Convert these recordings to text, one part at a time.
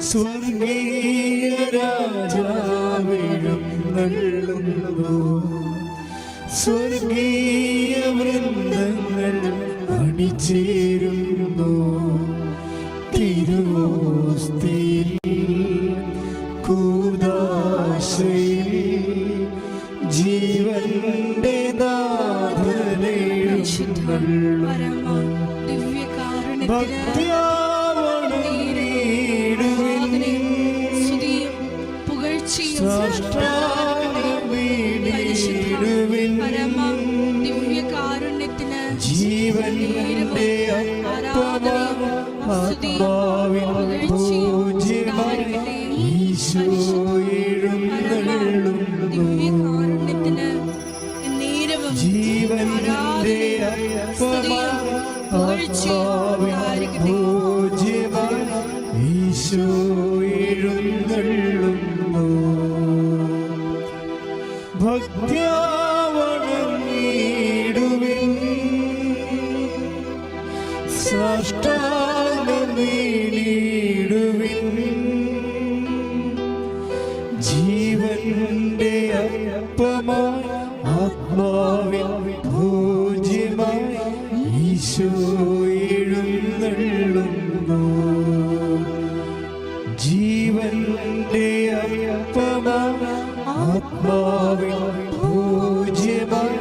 സ്വർഗീയ രാജാവെഴുന്നള്ളുന്നു. സ്വർഗീയ വൃന്ദങ്ങൾ അണിചേരുന്നു. തിരുവോസ്തിയിൽ കൂദാശയിൽ ജീവന്റെ നാഥനെഴുന്നള്ളുന്നു. ജീവന്റെ ഈശോ എഴുന്നള്ളുന്നു. ജീവന്റെ ഈശോ എഴുന്നള്ളുന്നു. ഭക്ത്യാ വണങ്ങിടുവിൻ, സാഷ്ടാംഗം വീണിടുവിൻ. ജീവന്റെ അപ്പമായി ആത്മാവിൻ ഭോജ്യമായി ഈശോ എഴുന്നള്ളുന്നു. ജീവന്റെ അപ്പമായി ആത്മാവിൻ ഭോജ്യമായി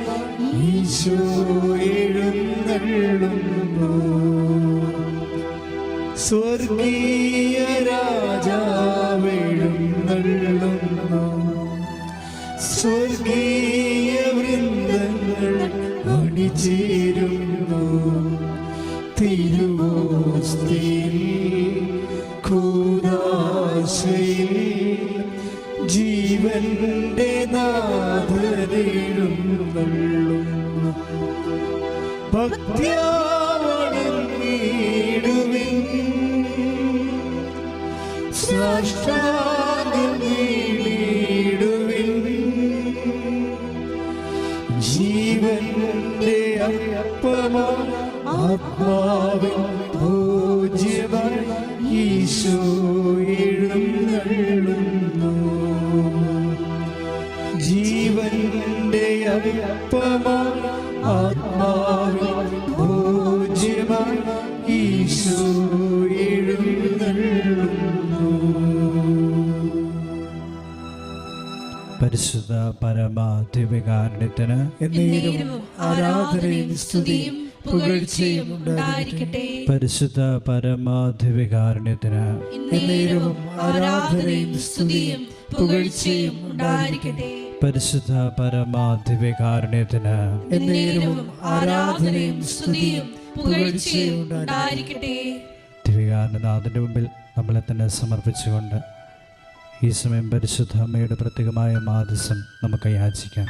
ഈശോ എഴുന്നള്ളുന്നു. സ്വർഗീയ രാജാവെഴുന്നള്ളുന്നു. സ്വർഗീയ വൃന്ദങ്ങൾ അണിചേരുന്നു. തിരുവോസ്തിയിൽ കൂദാശയിൽ ജീവന്റെ നാഥനെഴുന്നള്ളുന്നു. ഭക്ത്യാ വണങ്ങിടുവിൻ, സാഷ്ടാംഗം വീണിടുവിൻ. ജീവന്റെ അപ്പമായി ആത്മാവിൻ ഭോജ്യമായി ഈശോ എഴുന്നള്ളുന്നു. ജീവന്റെ അപ്പമായി ആത്മാവിൻ ഭോജ്യമായി ഈശോ എഴുന്നള്ളുന്നു. പരിശുദ്ധ പരമ ദിവ്യകാരുണ്യത്തിന് ആരാധനയും സ്തുതിയും പുകഴ്ചയും ഉണ്ടായിരിക്കട്ടെ. പരിശുദ്ധ പരമ ദിവ്യകാരുണ്യത്തിന് ആരാധനയും സ്തുതിയും പുകഴ്ചയും ഉണ്ടായിരിക്കട്ടെ. പരിശുദ്ധ പരമ ദിവ്യകാരുണ്യത്തിന് ആരാധനയും സ്തുതിയും പുകഴ്ചയും ഉണ്ടായിരിക്കട്ടെ. ദിവ്യകാരുണ്യനാഥന്റെ മുമ്പിൽ നമ്മളെ തന്നെ സമർപ്പിച്ചുകൊണ്ട് ഈ സമയം പരിശുദ്ധ അമ്മയുടെ പ്രത്യേകമായ മാധ്യസം നമുക്ക് യാചിക്കാം.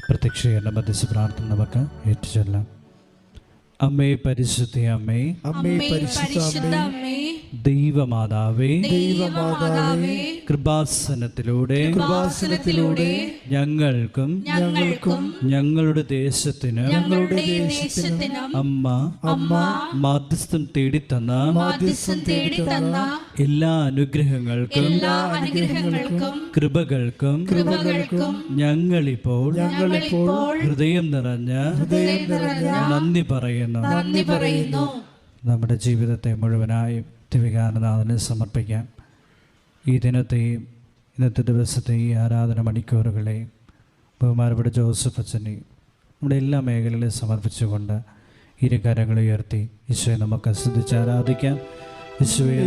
പ്രത്യക്ഷീകരണ മധ്യസ്ഥ പ്രാർത്ഥന നമുക്ക് ഏറ്റുചൊല്ലാം. അമ്മേ പരിശുദ്ധ അമ്മേ, അമ്മേ പരിശുദ്ധ അമ്മേ, ദൈവമാതാവേ, ദൈവമാതാവേ, കൃപാസനത്തിലൂടെ ഞങ്ങൾക്കും ഞങ്ങളുടെ ദേശത്തിനും അമ്മ മാധ്യസ്ഥം തേടിത്തന്ന എല്ലാ അനുഗ്രഹങ്ങൾക്കും കൃപകൾക്കും ഞങ്ങളിപ്പോൾ ഹൃദയം നിറഞ്ഞ നന്ദി പറയുന്നു. നമ്മുടെ ജീവിതത്തെ മുഴുവനായും ദിവ്യകാരുണ്യനാഥന് സമർപ്പിക്കാം. ഈ ദിനത്തെയും ഇന്നത്തെ ദിവസത്തെ ഈ ആരാധന മണിക്കൂറുകളെയും ബഹുമാനപ്പെട്ട ജോസഫ് അച്ഛനെയും നമ്മുടെ എല്ലാ മേഖലകളെയും സമർപ്പിച്ചുകൊണ്ട് ഇരു കരങ്ങൾ ഉയർത്തി ഈശോയെ നമുക്ക് സ്തുതിച്ച് ആരാധിക്കാം. ഈശോയെ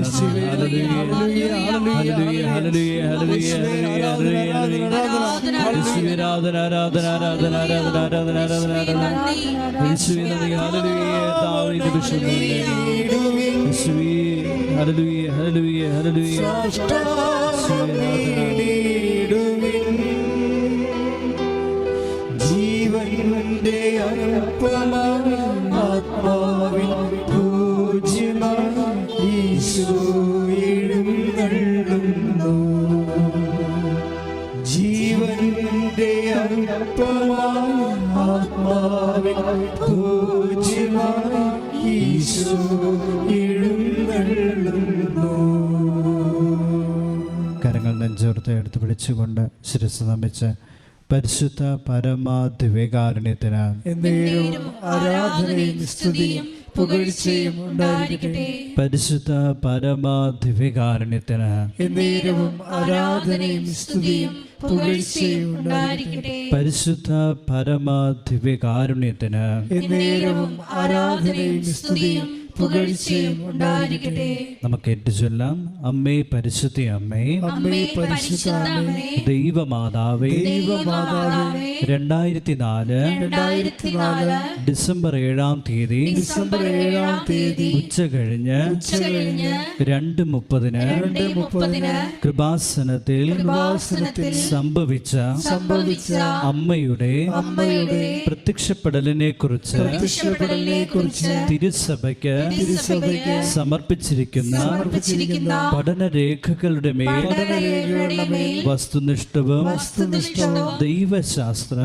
ജീവന്റെ അപ്പമായി ആത്മാവിൻ ഭോജ്യമായി ഈശോ എഴുന്നള്ളുന്നു. ജീവന്റെ അപ്പമായി ആത്മാവിൻ ഭോജ്യമായി ഈശോ എഴുന്നള്ളുന്നു. ജീവിതത്തെ എടുത്ത് പിടിച്ചുകൊണ്ട് ശിരസ് നമിച്ച് പരിശുദ്ധ പരമാദിവ്യകാരുണ്യത്തിന് എന്നേരവും ആരാധനയും സ്തുതിയും പുകഴ്ചയും ഉണ്ടായിരിക്കട്ടെ. പരിശുദ്ധ പരമാദിവ്യകാരുണ്യത്തിന് എന്നേരവും ആരാധനയും സ്തുതിയും പുകഴ്ചയും ഉണ്ടായിരിക്കട്ടെ. പരിശുദ്ധ പരമാദിവ്യകാരുണ്യത്തിന് എന്നേരവും ആരാധനയും സ്തുതിയും പുകഴ്ചയും ഉണ്ടായിരിക്കട്ടെ. നമുക്ക് ഏറ്റുചൊല്ലാം. അമ്മേ പരിശുദ്ധ അമ്മേ, അമ്മേ പരിശുദ്ധ അമ്മേ, ദൈവമാതാവേ, ദൈവമാതാവേ, 2004 ഡിസംബർ 7-ാം തീയതി ഉച്ച കഴിഞ്ഞ് 2:30 കൃപാസനത്തിൽ സംഭവിച്ച അമ്മയുടെ പ്രത്യക്ഷപ്പെടലിനെ കുറിച്ച് തിരുസഭയ്ക്ക് സമർപ്പിച്ചിരിക്കുന്ന പഠനരേഖകളുടെ മേൽ വസ്തുനിഷ്ഠവും ദൈവശാസ്ത്ര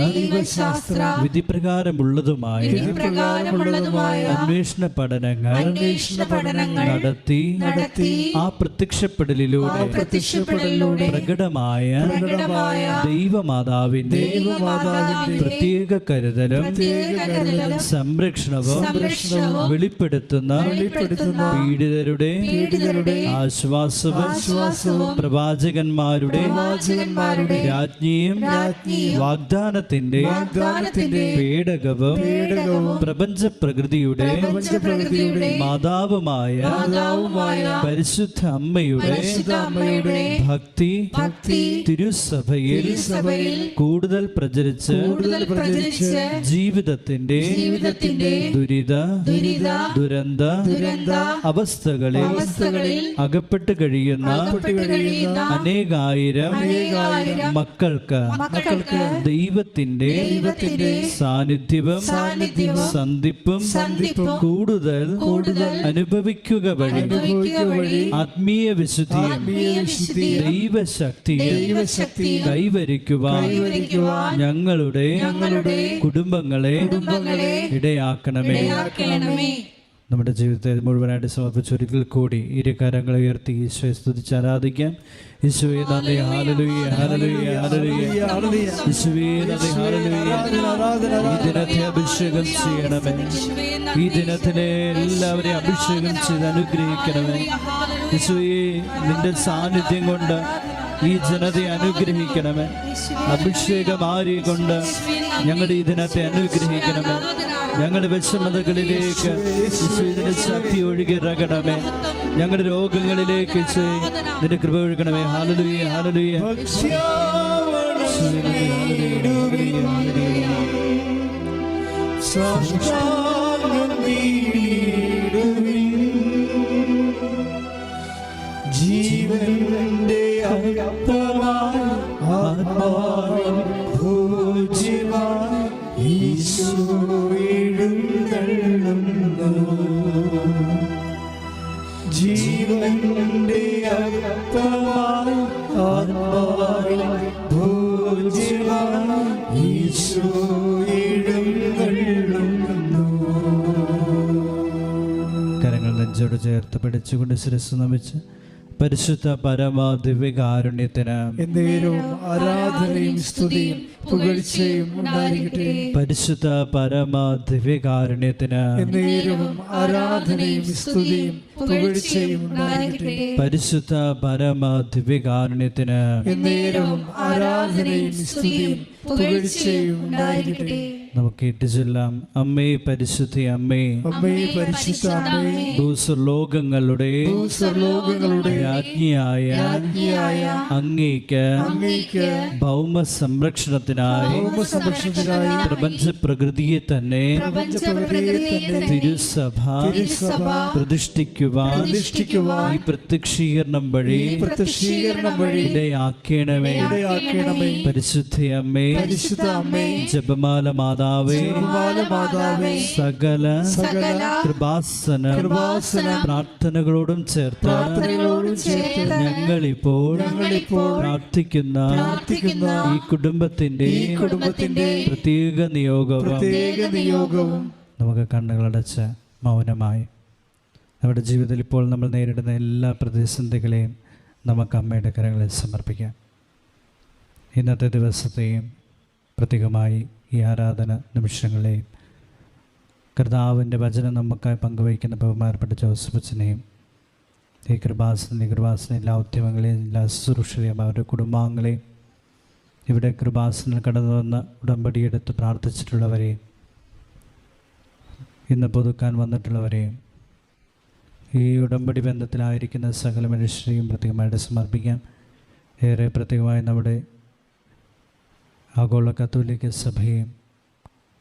വിധിപ്രകാരമുള്ളതുമായ അന്വേഷണ പഠനങ്ങൾ നടത്തി ആ പ്രത്യക്ഷപ്പെടലിലൂടെ പ്രകടമായ ദൈവമാതാവിന്റെ പ്രത്യേക കരുതലും സംരക്ഷണവും വെളിപ്പെടുത്തുന്ന പീഡിതരുടെ ആശ്വാസവും പ്രവാചകന്മാരുടെ രാജ്ഞിയും വാഗ്ദാനത്തിന്റെ പേടകവും പ്രപഞ്ച പ്രകൃതിയുടെ മാതാവുമായ പരിശുദ്ധ അമ്മയുടെ ഭക്തി തിരുസഭയിൽ കൂടുതൽ പ്രചരിച്ച് ജീവിതത്തിന്റെ ദുരിത ദുരന്ത അവസ്ഥകളിൽ അകപ്പെട്ട് കഴിയുന്ന അനേകായിരം മക്കൾക്ക് ദൈവത്തിന്റെ സാന്നിധ്യവും സന്ധിപ്പും കൂടുതൽ അനുഭവിക്കുക വഴി ആത്മീയ വിശുദ്ധിയും ദൈവശക്തിയും കൈവരിക്കുവാൻ ഞങ്ങളുടെ കുടുംബങ്ങളെ ഇടയാക്കണമേ. നമ്മുടെ ജീവിതത്തെ മുഴുവനായിട്ട് സമർപ്പിച്ച് ഒരിക്കൽ കൂടി ഇരുകരങ്ങളെ ഉയർത്തി ഈശോയെ സ്തുതിച്ച് ആരാധിക്കാം. ഈശോയെ നന്ദി, ഹല്ലേലൂയ, ഹല്ലേലൂയ, ഹല്ലേലൂയ. ഈശോയെ നന്ദി, ഹല്ലേലൂയ. ഈ ദിനത്തെ അഭിഷേകം ചെയ്യണമേ. ഈ ദിനത്തിലെ എല്ലാവരെയും അഭിഷേകം ചെയ്ത് അനുഗ്രഹിക്കണമേ. ഈശോയെ നിന്റെ സാന്നിധ്യം കൊണ്ട് ഈ ജനതയെ അനുഗ്രഹിക്കണമേ. അഭിഷേകമാരി കൊണ്ട് ഞങ്ങളുടെ ഈ ദിനത്തെ അനുഗ്രഹിക്കണമേ. ഞങ്ങളുടെ വിഷമതകളിലേക്ക് ഇതിന്റെ ശക്തി ഒഴുകിറങ്ങണമേ. ഞങ്ങളുടെ രോഗങ്ങളിലേക്ക് നിന്റെ കൃപ ഒഴുകണമേ. Hallelujah, hallelujah. ജീവന്റെ അപ്പമായി ആത്മാവിൻ ഭോജ്യമായി ഈശോ എഴുന്നള്ളുന്നു. ജീവന്റെ അപ്പമായി ആത്മാവിൻ ഭോജ്യമായി ഈശോ എഴുന്നള്ളുന്നു. കരങ്ങൾ നെഞ്ചോട് ചേർത്ത് പിടിച്ചുകൊണ്ട് ശിരസ്സ് നമിച്ച് പരിശുദ്ധ പരമാദിവ്യകാരുണ്യത്തിന് എന്നേരവും ആരാധനയും സ്തുതിയും പുകഴ്ചയും ഉണ്ടായിരിക്കട്ടെ. പരിശുദ്ധ പരമാദിവ്യകാരുണ്യത്തിന് എന്നേരവും ആരാധനയും സ്തുതിയും പുകഴ്ചയും ഉണ്ടായിരിക്കട്ടെ. പരിശുദ്ധ പരമാദിവ്യകാരുണ്യത്തിന് എന്നേരവും ആരാധനയും സ്തുതിയും പുകഴ്ചയും ഉണ്ടായിരിക്കട്ടെ. നമുക്ക് ഏറ്റുചൊല്ലാം. അമ്മേ പരിശുദ്ധ അമ്മേ, അമ്മേ പരിശുദ്ധ അമ്മേ, ഭൂസ്വർലോകങ്ങളുടെ രാജ്ഞിയായ അങ്ങേക്ക് ഭൗമ സംരക്ഷണത്തിനായി പ്രപഞ്ച പ്രകൃതിയെ തന്നെ തിരുസഭ പ്രതിഷ്ഠിക്കുവാൻ ഈ പ്രത്യക്ഷീകരണം വഴി ഇടയാക്കണമേ. പരിശുദ്ധ അമ്മേ, ജപമാല മാതാവേ, സകല കൃപാസന പ്രാർത്ഥനകളോടും ചേർത്ത് ഞങ്ങളിപ്പോൾ പ്രാർത്ഥിക്കുന്ന ഈ കുടുംബത്തിന്റെ പ്രത്യേക നിയോഗവും നമുക്ക് കണ്ണുകളടച്ച് മൗനമായി നമ്മുടെ ജീവിതത്തിൽ ഇപ്പോൾ നമ്മൾ നേരിടുന്ന എല്ലാ പ്രതിസന്ധികളെയും നമുക്ക് അമ്മയുടെ കരങ്ങളിൽ സമർപ്പിക്കാം. ഇന്നത്തെ ദിവസത്തെയും പ്രത്യേകമായി ഈ ആരാധന നിമിഷങ്ങളെയും കർത്താവിൻ്റെ വചനം നമുക്കായി പങ്കുവയ്ക്കുന്ന ബഹുമാനപ്പെട്ട ജോസഫ് അച്ഛനെയും ഈ കൃപാസന എല്ലാ ഉദ്യമങ്ങളെയും എല്ലാ ശുശ്രൂഷകളെയും അവരുടെ കുടുംബാംഗങ്ങളെയും ഇവിടെ കൃപാസനിൽ കടന്നു വന്ന് ഉടമ്പടിയെടുത്ത് പ്രാർത്ഥിച്ചിട്ടുള്ളവരെയും ഇന്ന് പുതുക്കാൻ വന്നിട്ടുള്ളവരെയും ഈ ഉടമ്പടി ബന്ധത്തിലായിരിക്കുന്ന സകല മനുഷ്യരെയും പ്രത്യേകമായിട്ട് സമർപ്പിക്കാം. ഏറെ പ്രത്യേകമായി നമ്മുടെ ആഗോള കത്തോലിക്ക സഭയെയും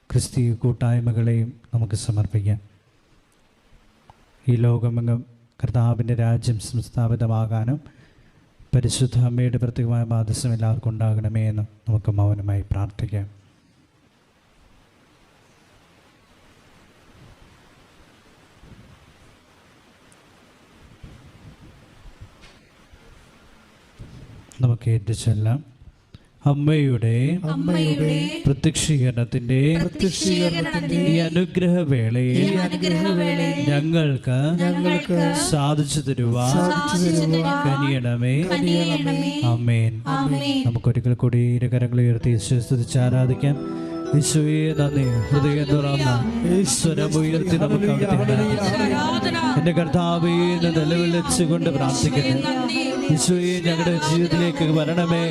ക്രിസ്തീയ കൂട്ടായ്മകളെയും നമുക്ക് സമർപ്പിക്കാം. ഈ ലോകമെങ്ങും കർത്താവിൻ്റെ രാജ്യം സംസ്ഥാപിതമാകാനും പരിശുദ്ധ അമ്മയുടെ പ്രത്യേകമായ ബാധ്യസം എല്ലാവർക്കും ഉണ്ടാകണമേ എന്ന് നമുക്ക് മൗനമായി പ്രാർത്ഥിക്കാം. നമുക്ക് ഏറ്റുചൊല്ലാം. അമ്മയുടെ പ്രത്യക്ഷീകരണത്തിന്റെ ഈ അനുഗ്രഹവേളയിൽ ഞങ്ങൾക്ക് സാധിച്ചു തരുവാൻ കനിയണമേ. ആമേൻ. നമുക്കൊരിക്കൽ കൂടി ഇരുകരങ്ങൾ ഉയർത്തി സ്തുതിച്ച് ആരാധിക്കാം. യേശുവേ നന്ദി. ഹൃദയം തുറന്ന ഈശ്വരമുയർത്തി നമുക്ക് എന്റെ കർത്താവേ എന്ന് നിലവിളിച്ചുകൊണ്ട് പ്രാർത്ഥിക്കുന്നു. യേശുവേ ഞങ്ങളുടെ ജീവിതത്തിലേക്ക് വരണമേ.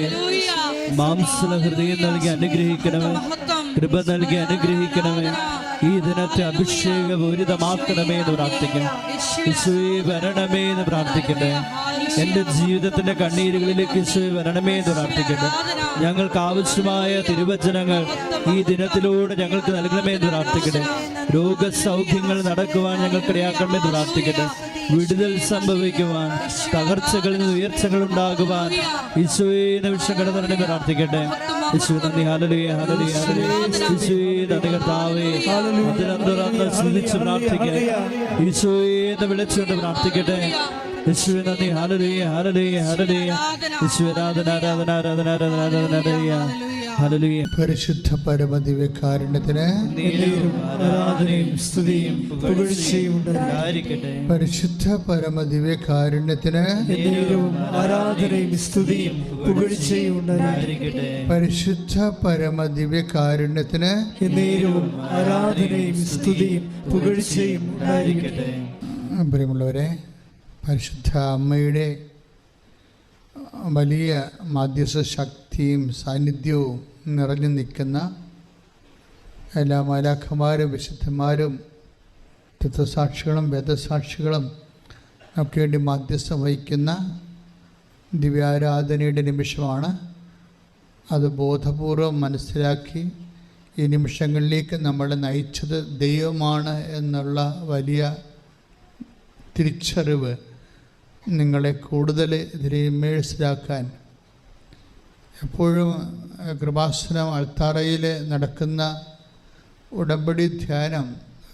മാംസല ഹൃദയം നൽകി അനുഗ്രഹിക്കണമേ. കൃപ നൽകി അനുഗ്രഹിക്കണമേ. ഈ ദിനത്തെ അഭിഷേകപൂരിതമാക്കണമേ എന്ന് പ്രാർത്ഥിക്കണം. യേശുവേ വരണമേ എന്ന് പ്രാർത്ഥിക്കട്ടെ. എൻ്റെ ജീവിതത്തിൻ്റെ കണ്ണീരുകളിലേക്ക് യേശുവേ വരണമേ എന്ന് പ്രാർത്ഥിക്കട്ടെ. ഞങ്ങൾക്ക് ആവശ്യമായ തിരുവചനങ്ങൾ ഈ ദിനത്തിലൂടെ ഞങ്ങൾക്ക് നൽകണമേ എന്ന് പ്രാർത്ഥിക്കട്ടെ. രോഗസൗഖ്യങ്ങൾ നടക്കുവാൻ ഞങ്ങൾക്കിടയാക്കണമെന്ന് പ്രാർത്ഥിക്കട്ടെ. വിടുതൽ സംഭവിക്കുവാൻ, തകർച്ചകളിൽ നിന്ന് ഉയർച്ചകൾ ഉണ്ടാകുവാൻ യേശുവേ നിമിഷം കടന്നു പ്രാർത്ഥിക്കട്ടെ. യേശുവേ നന്ദി. ഹല്ലേലൂയ ഹല്ലേലൂയ ഹല്ലേലൂയ. യേശുവേ നന്ദി കർത്താവേ. അതിനന്തരം സ്തുതിച്ച് പ്രാർത്ഥിക്കട്ടെ. യേശുവേ എന്ന് വിളിച്ചുകൊണ്ട് പ്രാർത്ഥിക്കട്ടെ. യേശുവേ നന്ദി. ഹല്ലേലൂയ ഹല്ലേലൂയ ഹല്ലേലൂയ. യേശുവേ ആരാധന ആരാധന ആരാധന ആരാധന ആരാധന. ഹല്ലേലൂയ. പരിശുദ്ധ പരമദിവ്യകാരുണ്യത്തിന് ആരാധനയും സ്തുതിയും പുകഴ്ചയും ഉണ്ടായിരിക്കട്ടെ. പരിശുദ്ധ പരമദിവ്യകാരുണ്യത്തിന് ആരാധനയും സ്തുതിയും പുകഴ്ചയും ഉണ്ടായിരിക്കട്ടെ. പരിശുദ്ധ പരമദിവ്യകാരുണ്യത്തിന് എന്നേരവും ആരാധനയും സ്തുതിയും പുകഴ്ചയും ഉണ്ടായിരിക്കട്ടെ. പ്രിയമുള്ളവരെ, പരിശുദ്ധ അമ്മയുടെ വലിയ മാധ്യസ്ഥ ശക്തിയും സാന്നിധ്യവും നിറഞ്ഞു നിൽക്കുന്ന എല്ലാ മാലാഖമാരും വിശുദ്ധന്മാരും തത്വസാക്ഷികളും വേദസാക്ഷികളും ഒക്കെ വേണ്ടി മാധ്യസ്ഥം വഹിക്കുന്ന ദിവ്യാരാധനയുടെ നിമിഷമാണ്. അത് ബോധപൂർവം മനസ്സിലാക്കി ഈ നിമിഷങ്ങളിലേക്ക് നമ്മളെ നയിച്ചത് ദൈവമാണ് എന്നുള്ള വലിയ തിരിച്ചറിവ് നിങ്ങളെ കൂടുതൽ ഇതിനെ ഇമ്മേഴ്സിലാക്കാൻ എപ്പോഴും കൃപാസനം അൾത്താറയിൽ നടക്കുന്ന ഉടമ്പടി ധ്യാനം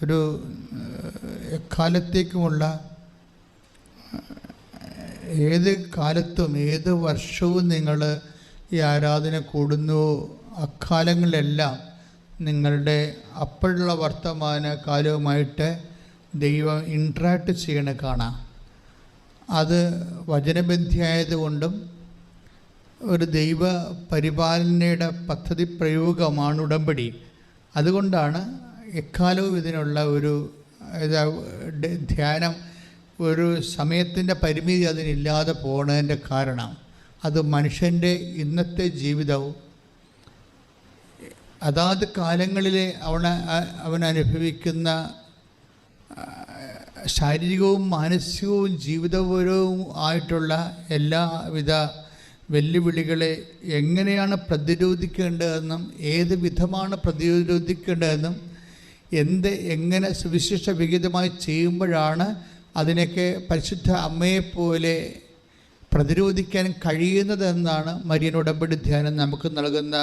ഒരു എക്കാലത്തേക്കുമുള്ള ഏത് കാലത്തും ഏത് വർഷവും നിങ്ങൾ ഈ ആരാധന കൂടുന്നുവോ അക്കാലങ്ങളിലെല്ലാം നിങ്ങളുടെ അപ്പോഴുള്ള വർത്തമാന കാലവുമായിട്ട് ദൈവം ഇൻട്രാക്ട് ചെയ്യണ കാണാം. അത് വചനബന്ധിയായതുകൊണ്ടും ഒരു ദൈവ പരിപാലനയുടെ പദ്ധതി പ്രയോഗമാണ് ഉടമ്പടി. അതുകൊണ്ടാണ് എക്കാലവും ഇതിനുള്ള ഒരു ധ്യാനം, ഒരു സമയത്തിൻ്റെ പരിമിതി അതിനില്ലാതെ പോകുന്നതിൻ്റെ കാരണം അത് മനുഷ്യൻ്റെ ഇന്നത്തെ ജീവിതവും അതാത് കാലങ്ങളിലെ അവൻ അനുഭവിക്കുന്ന ശാരീരികവും മാനസികവും ജീവിതപരവും ആയിട്ടുള്ള എല്ലാവിധ വെല്ലുവിളികളെ എങ്ങനെയാണ് പ്രതിരോധിക്കേണ്ടതെന്നും ഏത് വിധമാണ് പ്രതിരോധിക്കേണ്ടതെന്നും എങ്ങനെ സുവിശേഷ വിഹിതമായി ചെയ്യുമ്പോഴാണ് അതിനൊക്കെ പരിശുദ്ധ അമ്മയെപ്പോലെ പ്രതിരോധിക്കാൻ കഴിയുന്നതെന്നാണ് മരിയൻ ഉടമ്പടി ധ്യാനം നമുക്ക് നൽകുന്ന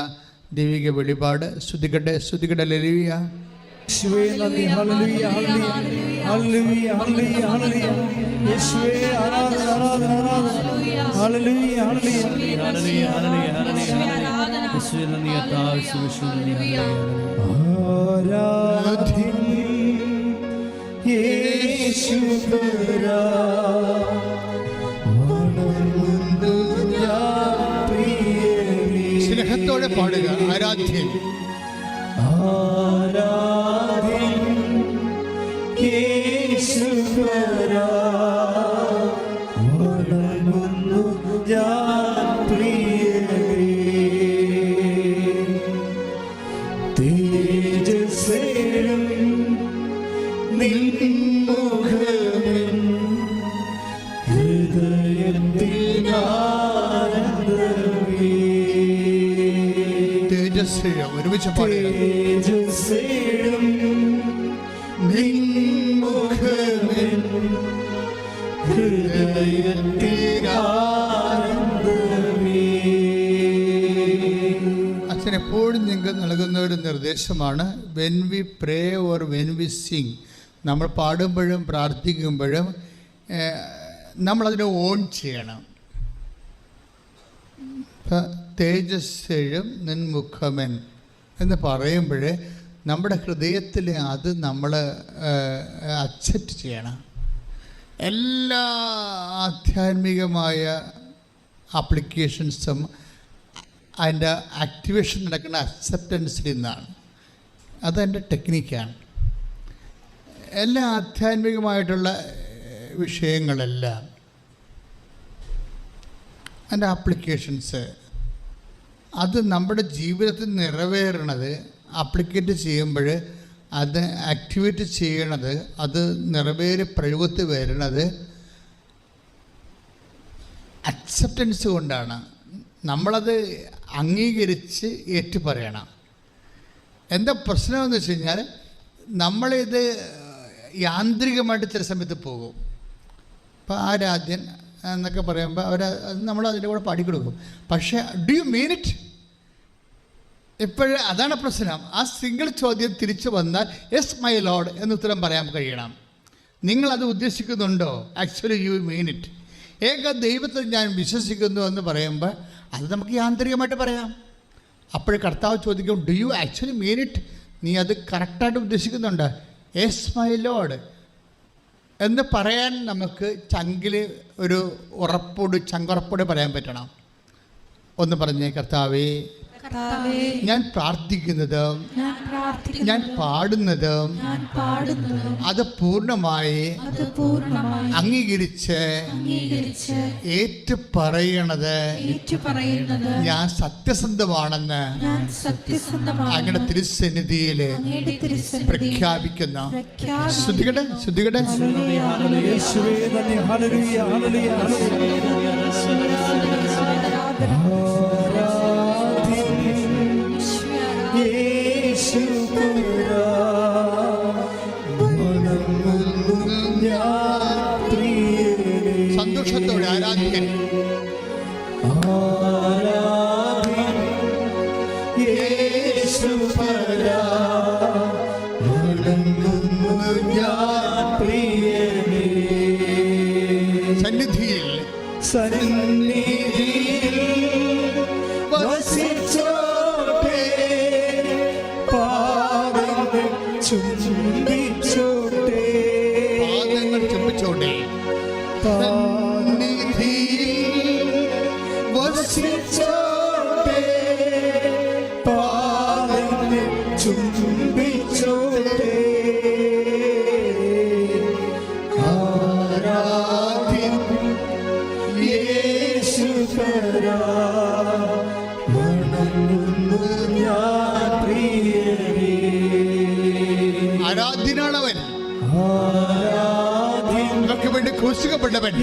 ദൈവിക വെളിപാട്. സ്തുതിക്കട്ടെ സ്തുതിക്കട്ടെ. ഹല്ലേലൂയ. യേശുവേ നന്ദി. ഹല്ലേലൂയ ഹല്ലേലൂയ ഹല്ലേലൂയ ഹല്ലേലൂയ ഹല്ലേലൂയ. യേശുവേ ആരാധന ആരാധന ആരാധന. ഹല്ലേലൂയ ഹല്ലേലൂയ ഹല്ലേലൂയ ഹല്ലേലൂയ ഹല്ലേലൂയ. യേശുവേ നന്ദി കർത്താവേ. ഹല്ലേലൂയ. ആരാധന യേശുവരാ വണങ്ങുന്നു ഞാൻ പ്രിയനേ. ശക്തിയോടെ പാടുക. ആരാധ്യൻ ആരാധ്യൻ യേശുവരാ, വണങ്ങുന്നു ഞാൻ പ്രിയനേ. തേജസ്സേഴും നിൻ മുഖമെൻ ഹൃദയത്തിനാനന്ദമേ. തേജസ്സേഴും ഒരുമിച്ച് പാടുക. തേജസ്സേഴും നിൻ മുഖമെൻ ഹൃദയത്തിനാനന്ദമേ. അച്ഛൻ എപ്പോഴും നിങ്ങൾക്ക് നൽകുന്ന ഒരു നിർദ്ദേശമാണ്, when we pray or when we Singh, നമ്മൾ പാടുമ്പോഴും പ്രാർത്ഥിക്കുമ്പോഴും നമ്മളതിനെ ഓൺ ചെയ്യണം. തേജസ്സെഴും നിൻ മുഖമൻ എന്ന് പറയുമ്പോൾ നമ്മുടെ ഹൃദയത്തിൽ അത് നമ്മൾ അക്സെപ്റ്റ് ചെയ്യണം. എല്ലാ ആധ്യാത്മികമായ ആപ്ലിക്കേഷൻസും അതിൻ്റെ ആക്ടിവേഷൻ നടക്കുന്ന അക്സെപ്റ്റൻസിൽ നിന്നാണ്. അതെൻ്റെ ടെക്നിക്കാണ്. എല്ലാ ആധ്യാത്മികമായിട്ടുള്ള വിഷയങ്ങളെല്ലാം അതിൻ്റെ ആപ്ലിക്കേഷൻസ് അത് നമ്മുടെ ജീവിതത്തിൽ നിറവേറണത്, ആപ്ലിക്കേറ്റ് ചെയ്യുമ്പോൾ അത് ആക്ടിവേറ്റ് ചെയ്യണത്, അത് നിറവേറി പ്രയോഗത്തിൽ വരുന്നത് അക്സെപ്റ്റൻസ് കൊണ്ടാണ്. നമ്മളത് അംഗീകരിച്ച് ഏറ്റുപറയണം. എന്താ പ്രശ്നമെന്ന് വെച്ച് കഴിഞ്ഞാൽ നമ്മളിത് യാന്ത്രികമായിട്ട് ചില സമയത്ത് പോകും. ഇപ്പോൾ ആരാധ്യൻ എന്നൊക്കെ പറയുമ്പോൾ നമ്മൾ അതിൻ്റെ കൂടെ പാടിക്കൊടുക്കും. പക്ഷേ ഡു യു മീൻ ഇറ്റ്? ഇപ്പോഴേ അതാണ് പ്രശ്നം. ആ സിംഗിൾ ചോദ്യം തിരിച്ചു വന്നാൽ യെസ് മൈ ലോഡ് എന്ന് ഉത്തരം പറയാൻ കഴിയണം. നിങ്ങളത് ഉദ്ദേശിക്കുന്നുണ്ടോ? Actually you mean it. ഏക ദൈവത്തിൽ ഞാൻ വിശ്വസിക്കുന്നു എന്ന് പറയുമ്പോൾ അത് നമുക്ക് യാന്ത്രികമായിട്ട് പറയാം. അപ്പോഴേ കർത്താവ് ചോദിക്കും, do you actually mean it? നീ അത് കറക്റ്റായിട്ട് ഉദ്ദേശിക്കുന്നുണ്ട്? യെസ് മൈ ലോഡ് എന്ന് പറയാൻ നമുക്ക് ചങ്കിൽ ഒരു ചങ്കുറപ്പോട് പറയാൻ പറ്റണം. ഒന്ന് പറഞ്ഞേ, കർത്താവേ, ഞാൻ പ്രാർത്ഥിക്കുന്നതും ഞാൻ പാടുന്നതും അത് പൂർണ്ണമായി അംഗീകരിച്ച് ഏറ്റുപറയണത് ഞാൻ സത്യസന്ധമാണെന്ന് അങ്ങയുടെ തിരുസന്നിധിയിൽ പ്രഖ്യാപിക്കുന്നു. ശ്രദ്ധിക്കട്ടെ, ശ്രദ്ധിക്കട്ടെ. സന്തോഷത്തോടെ ആരാധ്യൻ സന്നിധിയിൽ വസിച്ചോട്ടെ, പാദങ്ങൾ ചുംബിച്ചോട്ടെ, പാദങ്ങൾ ചുംബിച്ചോട്ടെ. വസിച്ചോട്ടെ, പാദങ്ങൾ ചുംബിച്ചോട്ടെ. ആരാധ്യൻ യേശുപരാ, വണങ്ങുന്നു ഞാൻ പ്രിയനേ. ആരാധ്യനാണവൻ, ഞങ്ങൾക്ക് വേണ്ടി ക്രൂശിക്കപ്പെട്ടവൻ,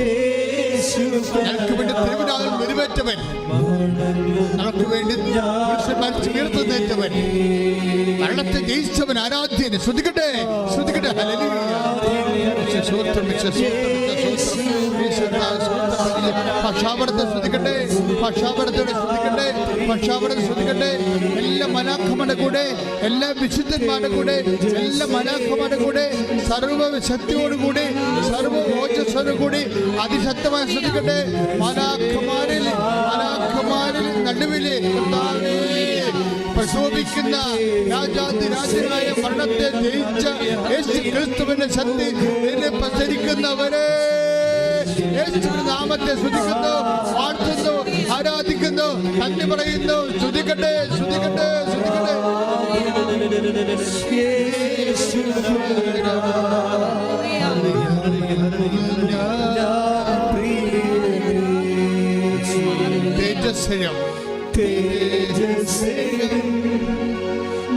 ഞങ്ങൾക്ക് വേണ്ടി തിരുവിതാവിൽ നിറവേറ്റവൻ, നമുക്ക് വേണ്ടി ഉയർത്തുന്നേറ്റവൻ, മരണത്തെ ജയിച്ചവൻ. ആരാധ്യന് ശ്രദ്ധിക്കട്ടെ, ശ്രദ്ധിക്കട്ടെ. പക്ഷാപടത്തെ ശ്രദ്ധിക്കട്ടെ, പക്ഷാപടത്തോടെ ശ്രദ്ധിക്കട്ടെ, പക്ഷാപടത്തെ ശ്രദ്ധിക്കട്ടെ. എല്ലാ മലാഖമാരുടെ കൂടെ, എല്ലാ വിശുദ്ധന്മാരുടെ കൂടെ, എല്ലാ മലാഖമാരുടെ കൂടെ, സർവ ശക്തിയോടുകൂടി, സർവ ഓജസ്സോടുകൂടി അതിശക്തമായി ശ്രദ്ധിക്കട്ടെ. മലാഖമാരിൽ നടുവിലെ പ്രശോഭിക്കുന്ന രാജാതിരാജനായ മരണത്തെ ജയിച്ച യേശു ക്രിസ്തുവിന്റെ ശക്തി നിന്നെ പ്രസരിക്കുന്നവരെ യേശുവിന്റെ നാമത്തെ സ്തുതിക്കുന്നു, വാഴ്ത്തുന്നു, ആരാധിക്കുന്നു, നന്ദി പറയുന്നു. സ്തുതിക്കട്ടെ. ശ്രുതിക്കട്ടെ, ശ്രുതിക്കട്ടെ, ശ്രുതിക്കട്ടെ. തേജസ്സയം തേജസ്സയം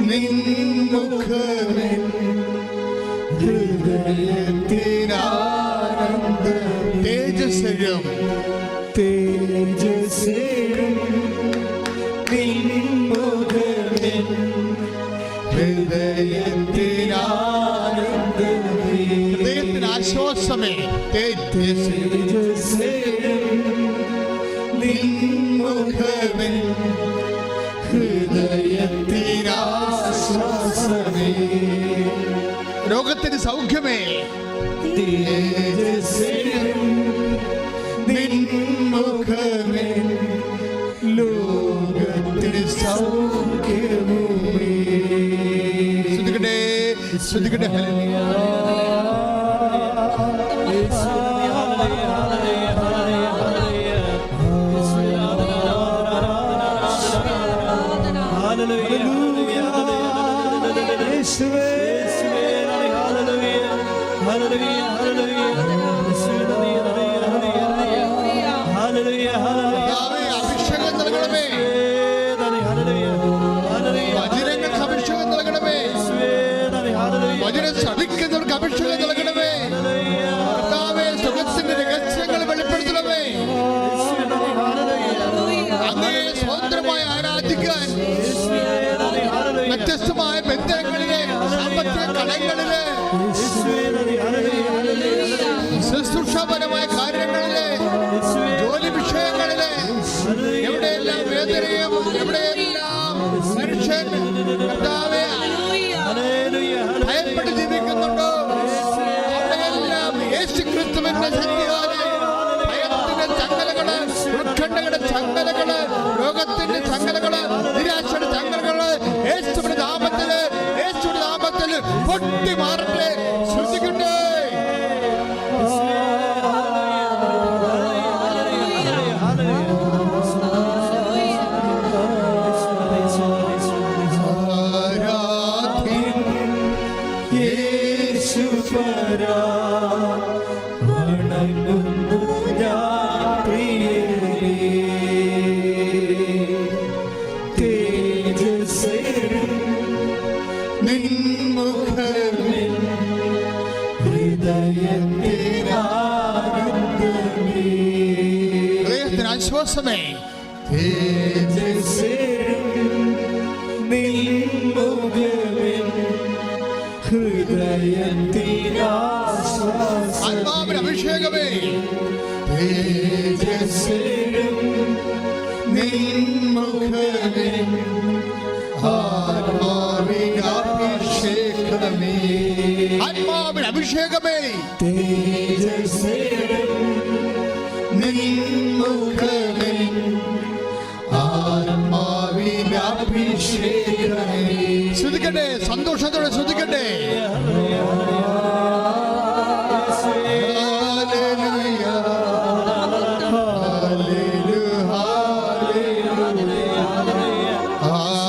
നിൻമുഖമേ ഹൃദയത്തിനാനന്ദം. തേജസ്സയം തേജസ്സയം നിൻമുഖമേ ഹൃദയത്തിനാനന്ദമേ. ഹൃദയത്തിന് ആശ്വാസമേ. തേജസ്സയം നിൻമുഖമേ ഹൃദയത്തിനാശ്വാസമേ. രോഗത്തിന് സൗഖ്യമേ. തേജസ്സയം നിൻമുഖമേ ലോകത്തിന് സൗഖ്യവുമേ. ശ്രുതിക്കട്ടെ, ശ്രുതിക്കട്ടെ. അഭിഷേകം നൽകണമേ. വചനങ്ങൾക്ക് അഭിഷേകം നൽകണമേ. വചനം ശ്രവിക്കുന്നവർക്ക് അഭിഷേകം നൽകണമേ. കർത്താവേ, സുഖത്തിന്റെ രഹസ്യങ്ങൾ വെളിപ്പെടുത്തണമേ. അങ്ങയെ സ്വതന്ത്രമായി ആരാധിക്കാൻ വ്യത്യസ്തമായ ബന്ധങ്ങളിലെ സാമ്പത്തിക കടങ്ങളിലെ ശുശ്രൂഷാപരമായ കാര്യങ്ങളിലെ ജോലി വിഷയങ്ങളിലെ എവിടെയെല്ലാം വേദനയും എവിടെയെല്ലാം മനുഷ്യൻ കർത്താവേ ഭയപ്പെട്ട് ജീവിക്കുന്നുണ്ടോ അവിടെയെല്ലാം യേശുക്രിസ്തുവിന്റെ സന്നിധിയിലെ ഭയത്തിന്റെ ചങ്ങലകള്, ഉത്കണ്ഠയുടെ ചങ്ങലകള്, രോഗത്തിന്റെ ചങ്ങലകള്, നിരാശയുടെ ചങ്ങലകള് യേശുവിന്റെ നാമത്തില്, യേശുവിന്റെ നാമത്തില് പൊട്ടി മാറട്ടെ. ശ്രുതിക്കട്ടെ. ഹൃദയത്തിന് ആശ്വാസമേ. ആത്മാവിന്റെ അഭിഷേകമേ. തേജസ്സയം നിൻമുഖമേ ആത്മാവിന്റെ അഭിഷേകമേ. ആത്മാവിന്റെ അഭിഷേകമേ. തേജസ്സയം നിൻമുഖമേ ആത്മാവിന്റെ അഭിഷേകമേ. ശ്രുതിക്കട്ടെ, സന്തോഷത്തോടെ ശ്രുതിക്കട്ടെ.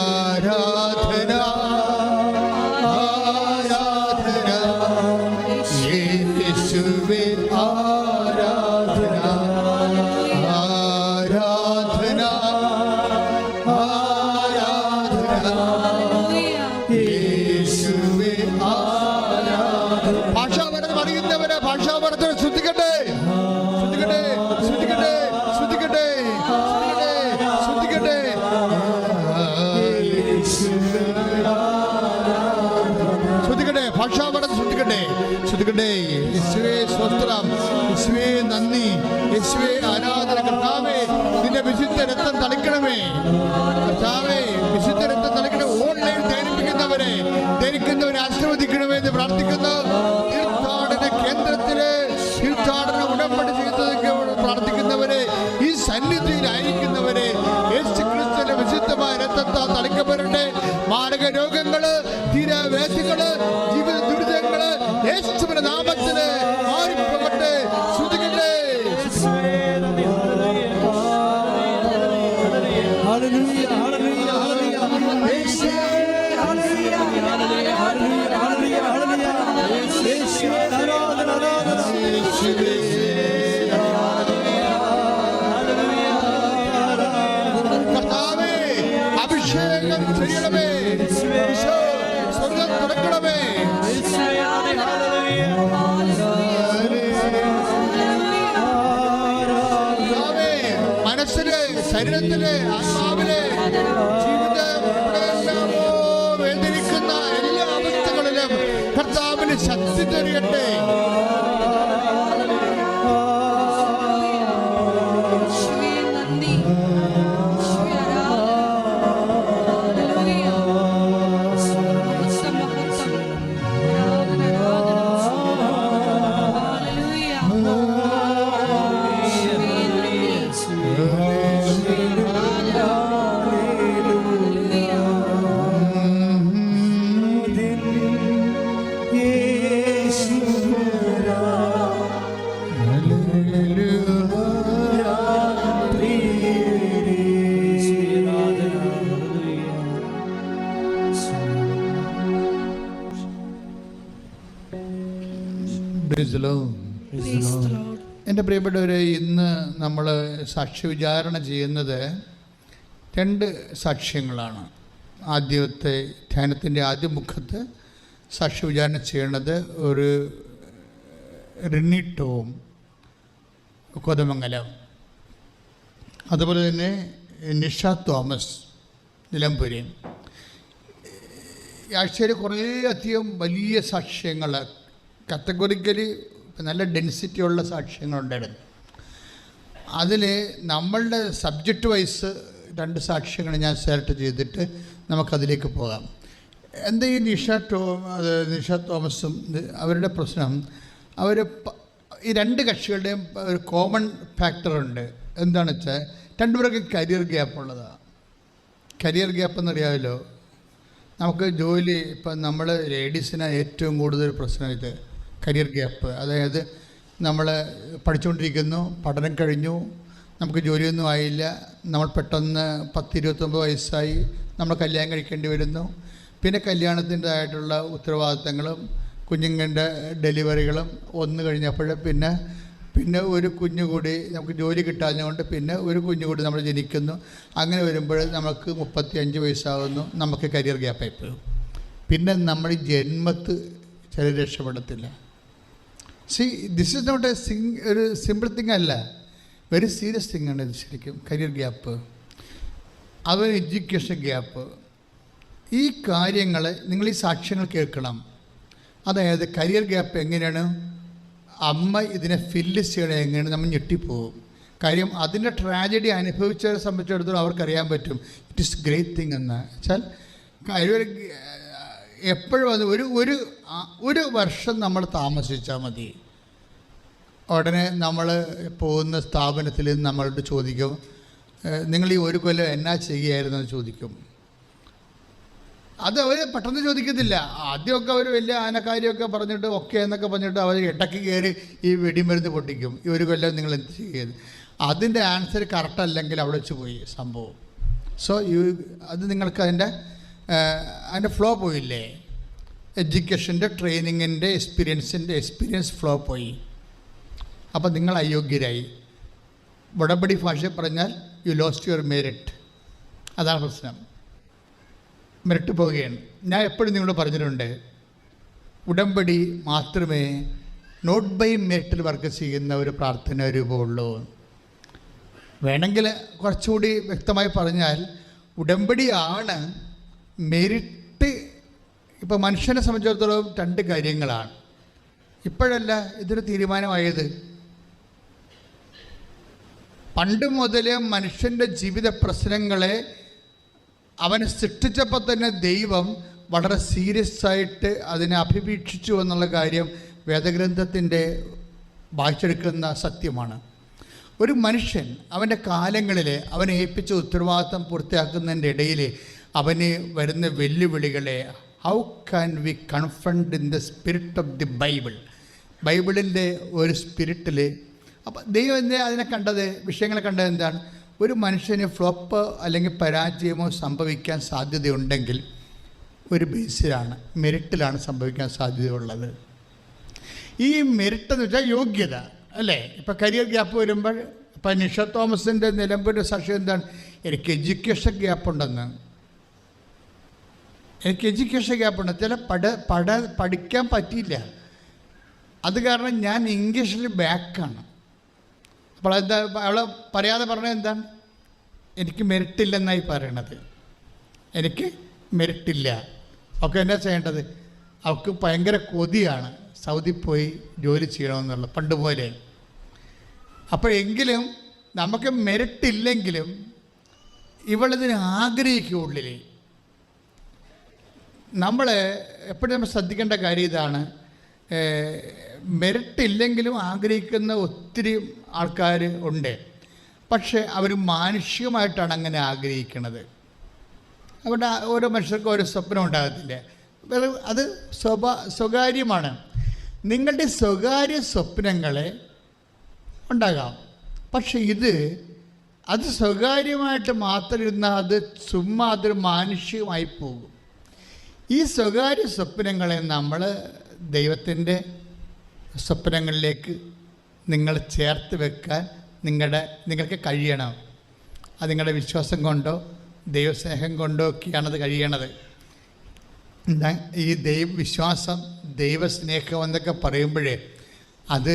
ആരാധന, ആരാധന, യേശുവേ ആരാധന, ആരാധന, ആരാധന, യേശുവേ ആരാധന. ഭാഷാപരം അറിയുന്നവരെ ഭാഷാപരത്തിൽ ശ്രദ്ധിക്കട്ടെ, ശ്രദ്ധിക്കട്ടെ, ശ്രദ്ധിക്കട്ടെ, ശ്രദ്ധിക്കട്ടെ, ശ്രദ്ധിക്കട്ടെ, ശ്രദ്ധിക്കട്ടെ. ശ്രദ്ധിക്കട്ടെ, ഭാഷാപരം ശ്രദ്ധിക്കട്ടെ, ശ്രദ്ധിക്കട്ടെ. യേശുവേ സ്തോത്രം, യേശുവേ നന്ദി, യേശുവേ ആരാധന. കർത്താവേ, നിന്റെ വിശുദ്ധ രക്തം തളിക്കണമേ. കർത്താവേ, വിശുദ്ധ രക്തം തളിക്കണമേ. ഓൺലൈൻ ധരിപ്പിക്കുന്നവരെ ആശീർവദിക്കണമേ എന്ന് പ്രാർത്ഥിക്കുന്നു. തീർത്ഥാടന കേന്ദ്രത്തിലെ തീർത്ഥാടന ഉടമ്പടി ചെയ്യുന്നതൊക്കെ പ്രാർത്ഥിക്കുന്നവരെ, ഈ സന്നിധിയിലായിരിക്കുന്നവരെ യേശുക്രിസ്തുവിന്റെ വിശുദ്ധമായ രക്തത്താൽ തളിക്കപ്പെടട്ടെ. മാരക രോഗങ്ങള്, തീരവേദികള്, ജീവിത ദുരിതങ്ങള് യേശുവിന്റെ നാമത്തില് മാറിപ്പോകട്ടെ. ശ്രുതിക്കട്ടെ. ഹല്ലേലൂയ, ഹല്ലേലൂയ, മനസ്സില്, ശരീരത്തില്, ആത്മാവില്, ജീവിതം എവിടെയെല്ലാമോ വേദനിക്കുന്ന എല്ലാ അവസ്ഥകളിലും കർത്താവിന് ശക്തി തരികട്ടെ. എൻ്റെ പ്രിയപ്പെട്ടവരെ, ഇന്ന് നമ്മൾ സാക്ഷ്യ വിചാരണ ചെയ്യുന്നത് 2 സാക്ഷ്യങ്ങളാണ്. ആദ്യത്തെ ധ്യാനത്തിൻ്റെ ആദ്യ മുഖത്ത് സാക്ഷ്യ വിചാരണ ചെയ്യേണ്ടത് ഒരു റിന്നി ടോം, കോതമംഗലം, അതുപോലെ തന്നെ നിഷ തോമസ്, നിലമ്പൂര്. ഈ ആഴ്ചയിൽ കുറേ അധികം വലിയ സാക്ഷ്യങ്ങൾ, കാറ്റഗോറിക്കലി നല്ല ഡെൻസിറ്റി ഉള്ള സാക്ഷ്യങ്ങളുണ്ടായിരുന്നു. അതിൽ നമ്മളുടെ സബ്ജക്റ്റ് വൈസ് 2 സാക്ഷ്യങ്ങൾ ഞാൻ സെലക്ട് ചെയ്തിട്ട് നമുക്കതിലേക്ക് പോകാം. എന്താ ഈ നിഷ തോമസും അവരുടെ പ്രശ്നം, അവർ ഈ 2 കക്ഷികളുടെയും ഒരു കോമൺ ഫാക്ടറുണ്ട്. എന്താണെന്ന് വെച്ചാൽ 2 പേർക്ക് കരിയർ ഗ്യാപ്പ് ഉള്ളതാണ്. കരിയർ ഗ്യാപ്പ് എന്നറിയാമല്ലോ, നമുക്ക് ജോലി, ഇപ്പം നമ്മൾ ലേഡീസിന് ഏറ്റവും കൂടുതൽ പ്രശ്നം ഇത് കരിയർ ഗ്യാപ്പ്. അതായത് നമ്മൾ പഠിച്ചുകൊണ്ടിരിക്കുന്നു, പഠനം കഴിഞ്ഞു, നമുക്ക് ജോലിയൊന്നും ആയില്ല, നമ്മൾ പെട്ടെന്ന് 10-29 വയസ്സായി, നമ്മൾ കല്യാണം കഴിക്കേണ്ടി വരുന്നു. പിന്നെ കല്യാണത്തിൻ്റെതായിട്ടുള്ള ഉത്തരവാദിത്തങ്ങളും കുഞ്ഞുങ്ങളുടെ ഡെലിവറികളും ഒന്ന് കഴിഞ്ഞപ്പോൾ പിന്നെ ഒരു കുഞ്ഞു കൂടി നമുക്ക് ജോലി കിട്ടാഞ്ഞുകൊണ്ട് പിന്നെ ഒരു കുഞ്ഞു കൂടി നമ്മൾ ജനിക്കുന്നു. അങ്ങനെ വരുമ്പോൾ നമുക്ക് 35 വയസ്സാകുന്നു, നമുക്ക് കരിയർ ഗ്യാപ്പായി പോകും. പിന്നെ നമ്മൾ ജന്മത്ത് ചില രക്ഷപ്പെടത്തില്ല. ദിസ് ഇസ് നോട്ട് ഒരു സിമ്പിൾ തിങ് അല്ല, വെരി സീരിയസ് തിങ് ആണ് ഇത് ശരിക്കും. കരിയർ ഗ്യാപ്പ്, അതുപോലെ എഡ്യൂക്കേഷൻ ഗ്യാപ്പ്, ഈ കാര്യങ്ങൾ നിങ്ങൾ ഈ സാക്ഷ്യങ്ങൾ കേൾക്കണം. അതായത് കരിയർ ഗ്യാപ്പ് എങ്ങനെയാണ് അമ്മ ഇതിനെ ഫില്ല് ചെയ്യണത്, എങ്ങനെയാണ് നമ്മൾ ഞെട്ടിപ്പോവും. കാര്യം അതിൻ്റെ ട്രാജഡി അനുഭവിച്ചവരെ സംബന്ധിച്ചിടത്തോളം അവർക്കറിയാൻ പറ്റും ഇറ്റ് ഈസ് ഗ്രേറ്റ് തിങ് എന്ന് വെച്ചാൽ. എപ്പോഴും അത് ഒരു വർഷം നമ്മൾ താമസിച്ചാൽ മതി, ഉടനെ നമ്മൾ പോകുന്ന സ്ഥാപനത്തിൽ നമ്മളോട് ചോദിക്കും, നിങ്ങൾ ഈ 1 കൊല്ലം എന്നാ ചെയ്യുകയായിരുന്നു ചോദിക്കും. അത് അവർ പെട്ടെന്ന് ചോദിക്കത്തില്ല. ആദ്യമൊക്കെ അവർ വലിയ ആനക്കാരിയൊക്കെ പറഞ്ഞിട്ട് ഓക്കെ എന്നൊക്കെ പറഞ്ഞിട്ട് അവർ ഇടയ്ക്ക് കയറി ഈ വെടിമരുന്ന് പൊട്ടിക്കും. ഈ 1 കൊല്ലം നിങ്ങൾ എന്ത് ചെയ്യുന്നത്, അതിൻ്റെ ആൻസർ കറക്റ്റ് അല്ലെങ്കിൽ അവിടെ വെച്ച് പോയി സംഭവം. സോ അത് നിങ്ങൾക്ക് അതിൻ്റെ ഫ്ലോ പോയില്ലേ, എഡ്യൂക്കേഷൻ്റെ ട്രെയിനിങ്ങിൻ്റെ എക്സ്പീരിയൻസ് ഫ്ലോ പോയി. അപ്പോൾ നിങ്ങൾ അയോഗ്യരായി. ഉടമ്പടി ഭാഷ പറഞ്ഞാൽ യു ലോസ്റ്റ് യുവർ മെറിറ്റ്. അതാണ് പ്രശ്നം, മെറിറ്റ് പോവുകയാണ്. ഞാൻ എപ്പോഴും നിങ്ങളോട് പറഞ്ഞിട്ടുണ്ട്, ഉടമ്പടി മാത്രമേ നോട്ട് ബൈ മെറിറ്റിൽ വർക്ക് ചെയ്യുന്ന ഒരു പ്രാർത്ഥന രൂപമുള്ളൂ. വേണമെങ്കിൽ കുറച്ചുകൂടി വ്യക്തമായി പറഞ്ഞാൽ ഉടമ്പടിയാണ് മെറിറ്റ്. ഇപ്പോൾ മനുഷ്യനെ സംബന്ധിച്ചിടത്തോളം 2 കാര്യങ്ങളാണ്. ഇപ്പോഴല്ല ഇതൊരു തീരുമാനമായത്. പണ്ട് മുതലേ മനുഷ്യൻ്റെ ജീവിത പ്രശ്നങ്ങളെ അവനെ സൃഷ്ടിച്ചപ്പോൾ തന്നെ ദൈവം വളരെ സീരിയസ് ആയിട്ട് അതിനെ അഭിവീക്ഷിച്ചു എന്നുള്ള കാര്യം വേദഗ്രന്ഥത്തിൻ്റെ വായിച്ചെടുക്കുന്ന സത്യമാണ്. ഒരു മനുഷ്യൻ അവൻ്റെ കാലങ്ങളിൽ അവനെ ഏൽപ്പിച്ച ഉത്തരവാദിത്തം പൂർത്തിയാക്കുന്നതിൻ്റെ ഇടയിൽ അവന് വരുന്ന വെല്ലുവിളികളെ how can we confront in the spirit of the ബൈബിളിൻ്റെ ഒരു സ്പിരിറ്റിൽ. അപ്പോൾ ദൈവം അതിനെ കണ്ടത്, വിഷയങ്ങളെ കണ്ടത് എന്താണ്, ഒരു മനുഷ്യന് ഫ്ലോപ്പ് അല്ലെങ്കിൽ പരാജയമോ സംഭവിക്കാൻ സാധ്യതയുണ്ടെങ്കിൽ ഒരു ബേസിലാണ്, മെറിറ്റിലാണ് സംഭവിക്കാൻ സാധ്യതയുള്ളത്. ഈ മെറിറ്റ് എന്ന് വെച്ചാൽ യോഗ്യത അല്ലേ. ഇപ്പോൾ കരിയർ ഗ്യാപ്പ് വരുമ്പോൾ ഇപ്പം നിഷ തോമസിൻ്റെ നിലമ്പൂരിൻ്റെ സാക്ഷ്യം എന്താണ്, എനിക്ക് എഡ്യൂക്കേഷൻ ഗ്യാപ്പുണ്ടെന്ന്. എനിക്ക് എഡ്യൂക്കേഷൻ ഗ്യാപ്പുണ്ട്, ചില പഠിക്കാൻ പറ്റിയില്ല. അത് കാരണം ഞാൻ ഇംഗ്ലീഷിൽ ബാക്കാണ്. അപ്പോൾ എന്താ അവൾ പറയാതെ പറഞ്ഞത് എന്താണ്? എനിക്ക് മെറിറ്റില്ലെന്നായി പറയണത്. എനിക്ക് മെറിറ്റില്ല. ഒക്കെ എന്നാ ചെയ്യേണ്ടത്? അവൾക്ക് ഭയങ്കര കൊതിയാണ് സൗദി പോയി ജോലി ചെയ്യണമെന്നുള്ളത്, പണ്ട് പോലെ. അപ്പോഴെങ്കിലും നമുക്ക് മെറിറ്റില്ലെങ്കിലും ഇവളിതിന് ആഗ്രഹിക്കുള്ളിൽ. നമ്മൾ എപ്പോഴും നമ്മൾ ശ്രദ്ധിക്കേണ്ട കാര്യം ഇതാണ്, മെറിറ്റില്ലെങ്കിലും ആഗ്രഹിക്കുന്ന ഒത്തിരി ആൾക്കാർ ഉണ്ട്. പക്ഷേ അവർ മാനുഷികമായിട്ടാണ് അങ്ങനെ ആഗ്രഹിക്കുന്നത്. അവിടെ ഓരോ മനുഷ്യർക്കും ഓരോ സ്വപ്നം ഉണ്ടാകത്തില്ല. അത് സ്വകാര്യമാണ്. നിങ്ങളുടെ സ്വകാര്യ സ്വപ്നങ്ങളെ ഉണ്ടാകാം. പക്ഷെ അത് സ്വകാര്യമായിട്ട് മാത്രം ഇരുന്നാൽ അത് ചുമ്മാ അതൊരു മാനുഷികമായി പോകും. ഈ സ്വകാര്യ സ്വപ്നങ്ങളെ നമ്മൾ ദൈവത്തിൻ്റെ സ്വപ്നങ്ങളിലേക്ക് നിങ്ങൾ ചേർത്ത് വെക്കാൻ നിങ്ങൾക്ക് കഴിയണം. അത് നിങ്ങളുടെ വിശ്വാസം കൊണ്ടോ ദൈവസ്നേഹം കൊണ്ടോ ഒക്കെയാണത് കഴിയണത്. ഈ വിശ്വാസം, ദൈവസ്നേഹം എന്നൊക്കെ പറയുമ്പോഴേ അത്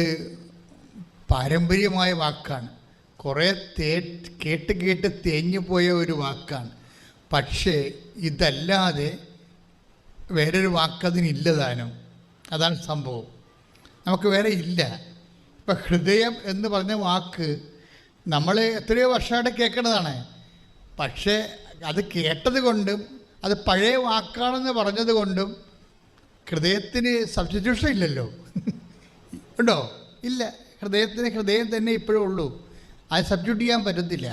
പാരമ്പര്യമായ വാക്കാണ്. കുറേ കേട്ട് തേഞ്ഞു പോയ ഒരു വാക്കാണ്. പക്ഷേ ഇതല്ലാതെ വേറൊരു വാക്കതിനില്ലതാനും. അതാണ് സംഭവം. നമുക്ക് വേറെ ഇല്ല. ഇപ്പം ഹൃദയം എന്ന് പറഞ്ഞ വാക്ക് നമ്മൾ എത്രയോ വർഷമായിട്ട് കേൾക്കുന്നതാണ്. പക്ഷേ അത് കേട്ടത് കൊണ്ടും അത് പഴയ വാക്കാണെന്ന് പറഞ്ഞത് കൊണ്ടും ഹൃദയത്തിന് സബ്സ്റ്റിറ്റ്യൂഷൻ ഇല്ലല്ലോ. ഉണ്ടോ? ഇല്ല. ഹൃദയം തന്നെ ഇപ്പോഴും ഉള്ളൂ. അത് സബ്സ്റ്റിറ്റ്യൂട്ട് ചെയ്യാൻ പറ്റത്തില്ല.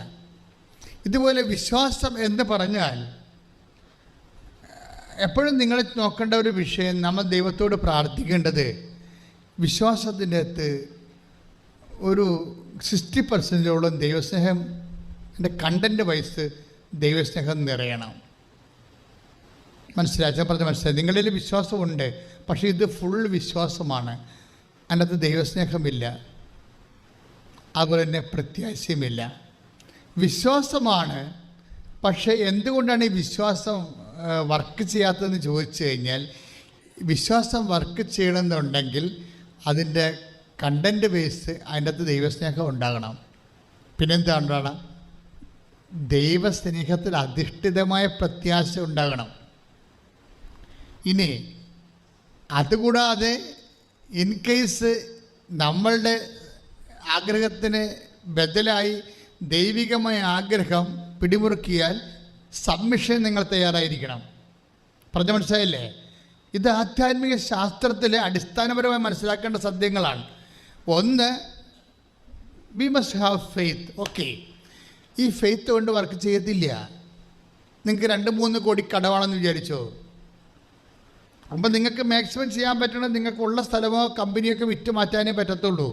ഇതുപോലെ വിശ്വാസം എന്ന് പറഞ്ഞാൽ എപ്പോഴും നിങ്ങൾ നോക്കേണ്ട ഒരു വിഷയം, നമ്മൾ ദൈവത്തോട് പ്രാർത്ഥിക്കേണ്ടത് വിശ്വാസത്തിൻ്റെ അകത്ത് ഒരു 60% ദൈവസ്നേഹം, എൻ്റെ കണ്ടൻറ്റ് വൈസ് ദൈവസ്നേഹം നിറയണം. മനസ്സിലായി? നിങ്ങളിൽ വിശ്വാസമുണ്ട്, പക്ഷേ ഇത് ഫുൾ വിശ്വാസമാണ്. അതിനകത്ത് ദൈവസ്നേഹമില്ല, അതുപോലെ തന്നെ പ്രത്യാശയുമില്ല. വിശ്വാസമാണ്, പക്ഷേ എന്തുകൊണ്ടാണ് ഈ വിശ്വാസം വർക്ക് ചെയ്യാത്തതെന്ന് ചോദിച്ചു കഴിഞ്ഞാൽ, വിശ്വാസം വർക്ക് ചെയ്യണമെന്നുണ്ടെങ്കിൽ അതിൻ്റെ കണ്ടൻറ്റ് ബേസ് അതിൻ്റെ അകത്ത് ദൈവസ്നേഹം ഉണ്ടാകണം. പിന്നെന്താ ഉണ്ടാകണം? ദൈവസ്നേഹത്തിൽ അധിഷ്ഠിതമായ പ്രത്യാശ ഉണ്ടാകണം. ഇനി അതുകൂടാതെ ഇൻ കേസ് നമ്മളുടെ ആഗ്രഹത്തിന് ബദലായി ദൈവികമായ ആഗ്രഹം പിടിമുറുക്കിയാൽ സബ്മിഷൻ നിങ്ങൾ തയ്യാറായിരിക്കണം. പറഞ്ഞ മനസ്സിലായില്ലേ? ഇത് ആധ്യാത്മിക ശാസ്ത്രത്തിൽ അടിസ്ഥാനപരമായി മനസ്സിലാക്കേണ്ട സത്യങ്ങളാണ്. ഒന്ന്, we must have faith. Okay, ഈ ഫെയ്ത്ത് കൊണ്ട് വർക്ക് ചെയ്യത്തില്ല. നിങ്ങൾക്ക് 2-3 കോടി കടമാണെന്ന് വിചാരിച്ചോ? അപ്പം നിങ്ങൾക്ക് മാക്സിമം ചെയ്യാൻ പറ്റണം, നിങ്ങൾക്കുള്ള സ്ഥലമോ കമ്പനിയൊക്കെ വിറ്റ് മാറ്റാനേ പറ്റത്തുള്ളൂ.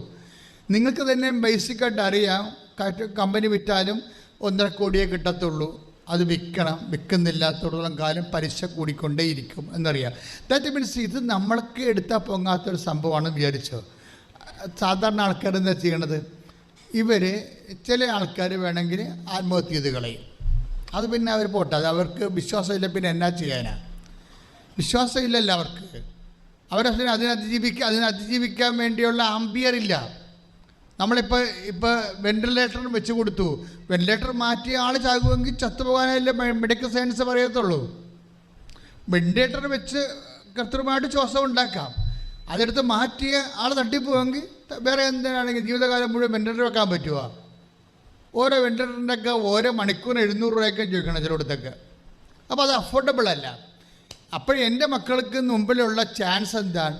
നിങ്ങൾക്ക് തന്നെ ബേസിക്കായിട്ട് അറിയാം, കമ്പനി വിറ്റാലും 1.5 കോടിയേ കിട്ടത്തുള്ളൂ. അത് വിൽക്കണം, വിൽക്കുന്നില്ലാത്തോളം കാലം പലിശ കൂടിക്കൊണ്ടേയിരിക്കും എന്നറിയാം. ദാറ്റ് മീൻസ് ഇത് നമ്മൾക്ക് എടുത്താൽ പൊങ്ങാത്തൊരു സംഭവമാണെന്ന് വിചാരിച്ചോ? സാധാരണ ആൾക്കാർ എന്താ ചെയ്യണത്? ചില ആൾക്കാർ വേണമെങ്കിൽ ആത്മഹത്യ ചെയ്ത് കളയും. അത് പിന്നെ അവർ പോട്ടെ, അത് അവർക്ക് വിശ്വാസമില്ല, പിന്നെ എന്നാ ചെയ്യാനാണ്? വിശ്വാസമില്ലല്ലോ അവർക്ക്. അതിനതിജീവിക്കാൻ വേണ്ടിയുള്ള ആംബിയറില്ല. നമ്മളിപ്പോൾ വെന്റിലേറ്റർ വെച്ച് കൊടുത്തു, വെന്റിലേറ്റർ മാറ്റിയ ആൾ ചാകുമെങ്കിൽ ചത്തുപോകാനല്ലേ മെഡിക്കൽ സയൻസ് പറയത്തുള്ളൂ. വെന്റിലേറ്റർ വെച്ച് കൃത്രിമമായിട്ട് ശ്വാസം ഉണ്ടാക്കാം. അതെടുത്ത് മാറ്റിയ ആൾ തട്ടിപ്പോവെങ്കിൽ വേറെ എന്തിനാണെങ്കിൽ ജീവിതകാലം മുഴുവൻ വെന്റിലേറ്റർ വെക്കാൻ പറ്റുമോ? ഓരോ വെന്റിലേറ്ററിൻ്റെയൊക്കെ ഓരോ മണിക്കൂറിന് 700 രൂപയൊക്കെ ചോദിക്കണം ചിലയിടത്തൊക്കെ. അപ്പോൾ അത് അഫോർഡബിൾ അല്ല. അപ്പോൾ എൻ്റെ മക്കൾക്ക് മുമ്പിലുള്ള ചാൻസ് എന്താണ്?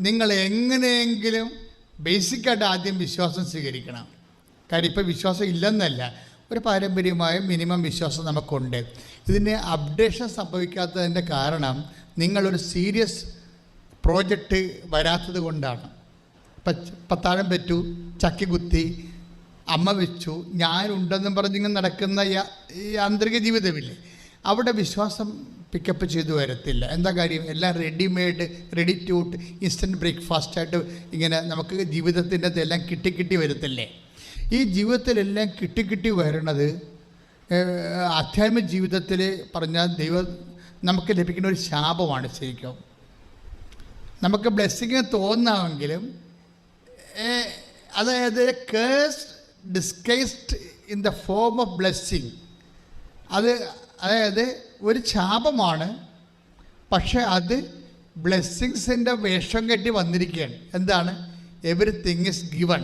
നിങ്ങൾ എങ്ങനെയെങ്കിലും ബേസിക്കായിട്ട് ആദ്യം വിശ്വാസം സ്വീകരിക്കണം. കാര്യം ഇപ്പോൾ വിശ്വാസം ഇല്ലെന്നല്ല, ഒരു പാരമ്പര്യമായ മിനിമം വിശ്വാസം നമുക്കുണ്ട്. ഇതിന് അപ്ഡേഷൻ സംഭവിക്കാത്തതിൻ്റെ കാരണം നിങ്ങളൊരു സീരിയസ് പ്രോജക്റ്റ് വരാത്തത് കൊണ്ടാണ്. പത്താഴം പറ്റൂ, ചക്കി കുത്തി, അമ്മ വെച്ചു, ഞാനുണ്ടെന്നും പറഞ്ഞിങ്ങനെ നടക്കുന്ന ഈ ആന്തരിക ജീവിതമില്ലേ, അവിടെ വിശ്വാസം പിക്കപ്പ് ചെയ്തു വരത്തില്ല. എന്താ കാര്യം? എല്ലാം റെഡി ടു ഇൻസ്റ്റൻറ്റ് ബ്രേക്ക്ഫാസ്റ്റായിട്ട് ഇങ്ങനെ നമുക്ക് ജീവിതത്തിൻ്റെ എല്ലാം കിട്ടി വരത്തില്ലേ? ഈ ജീവിതത്തിലെല്ലാം കിട്ടി വരണത് ആധ്യാത്മിക ജീവിതത്തിൽ പറഞ്ഞാൽ ദൈവം നമുക്ക് ലഭിക്കുന്ന ഒരു ശാപമാണ് ശരിക്കും. നമുക്ക് ബ്ലെസ്സിങ് തോന്നാമെങ്കിലും അതായത് curse disguised in the form of blessing. അതായത് ഒരു ശാപമാണ്, പക്ഷെ അത് ബ്ലെസ്സിങ്സിൻ്റെ വേഷം കെട്ടി വന്നിരിക്കുകയാണ്. എന്താണ്? Everything is given.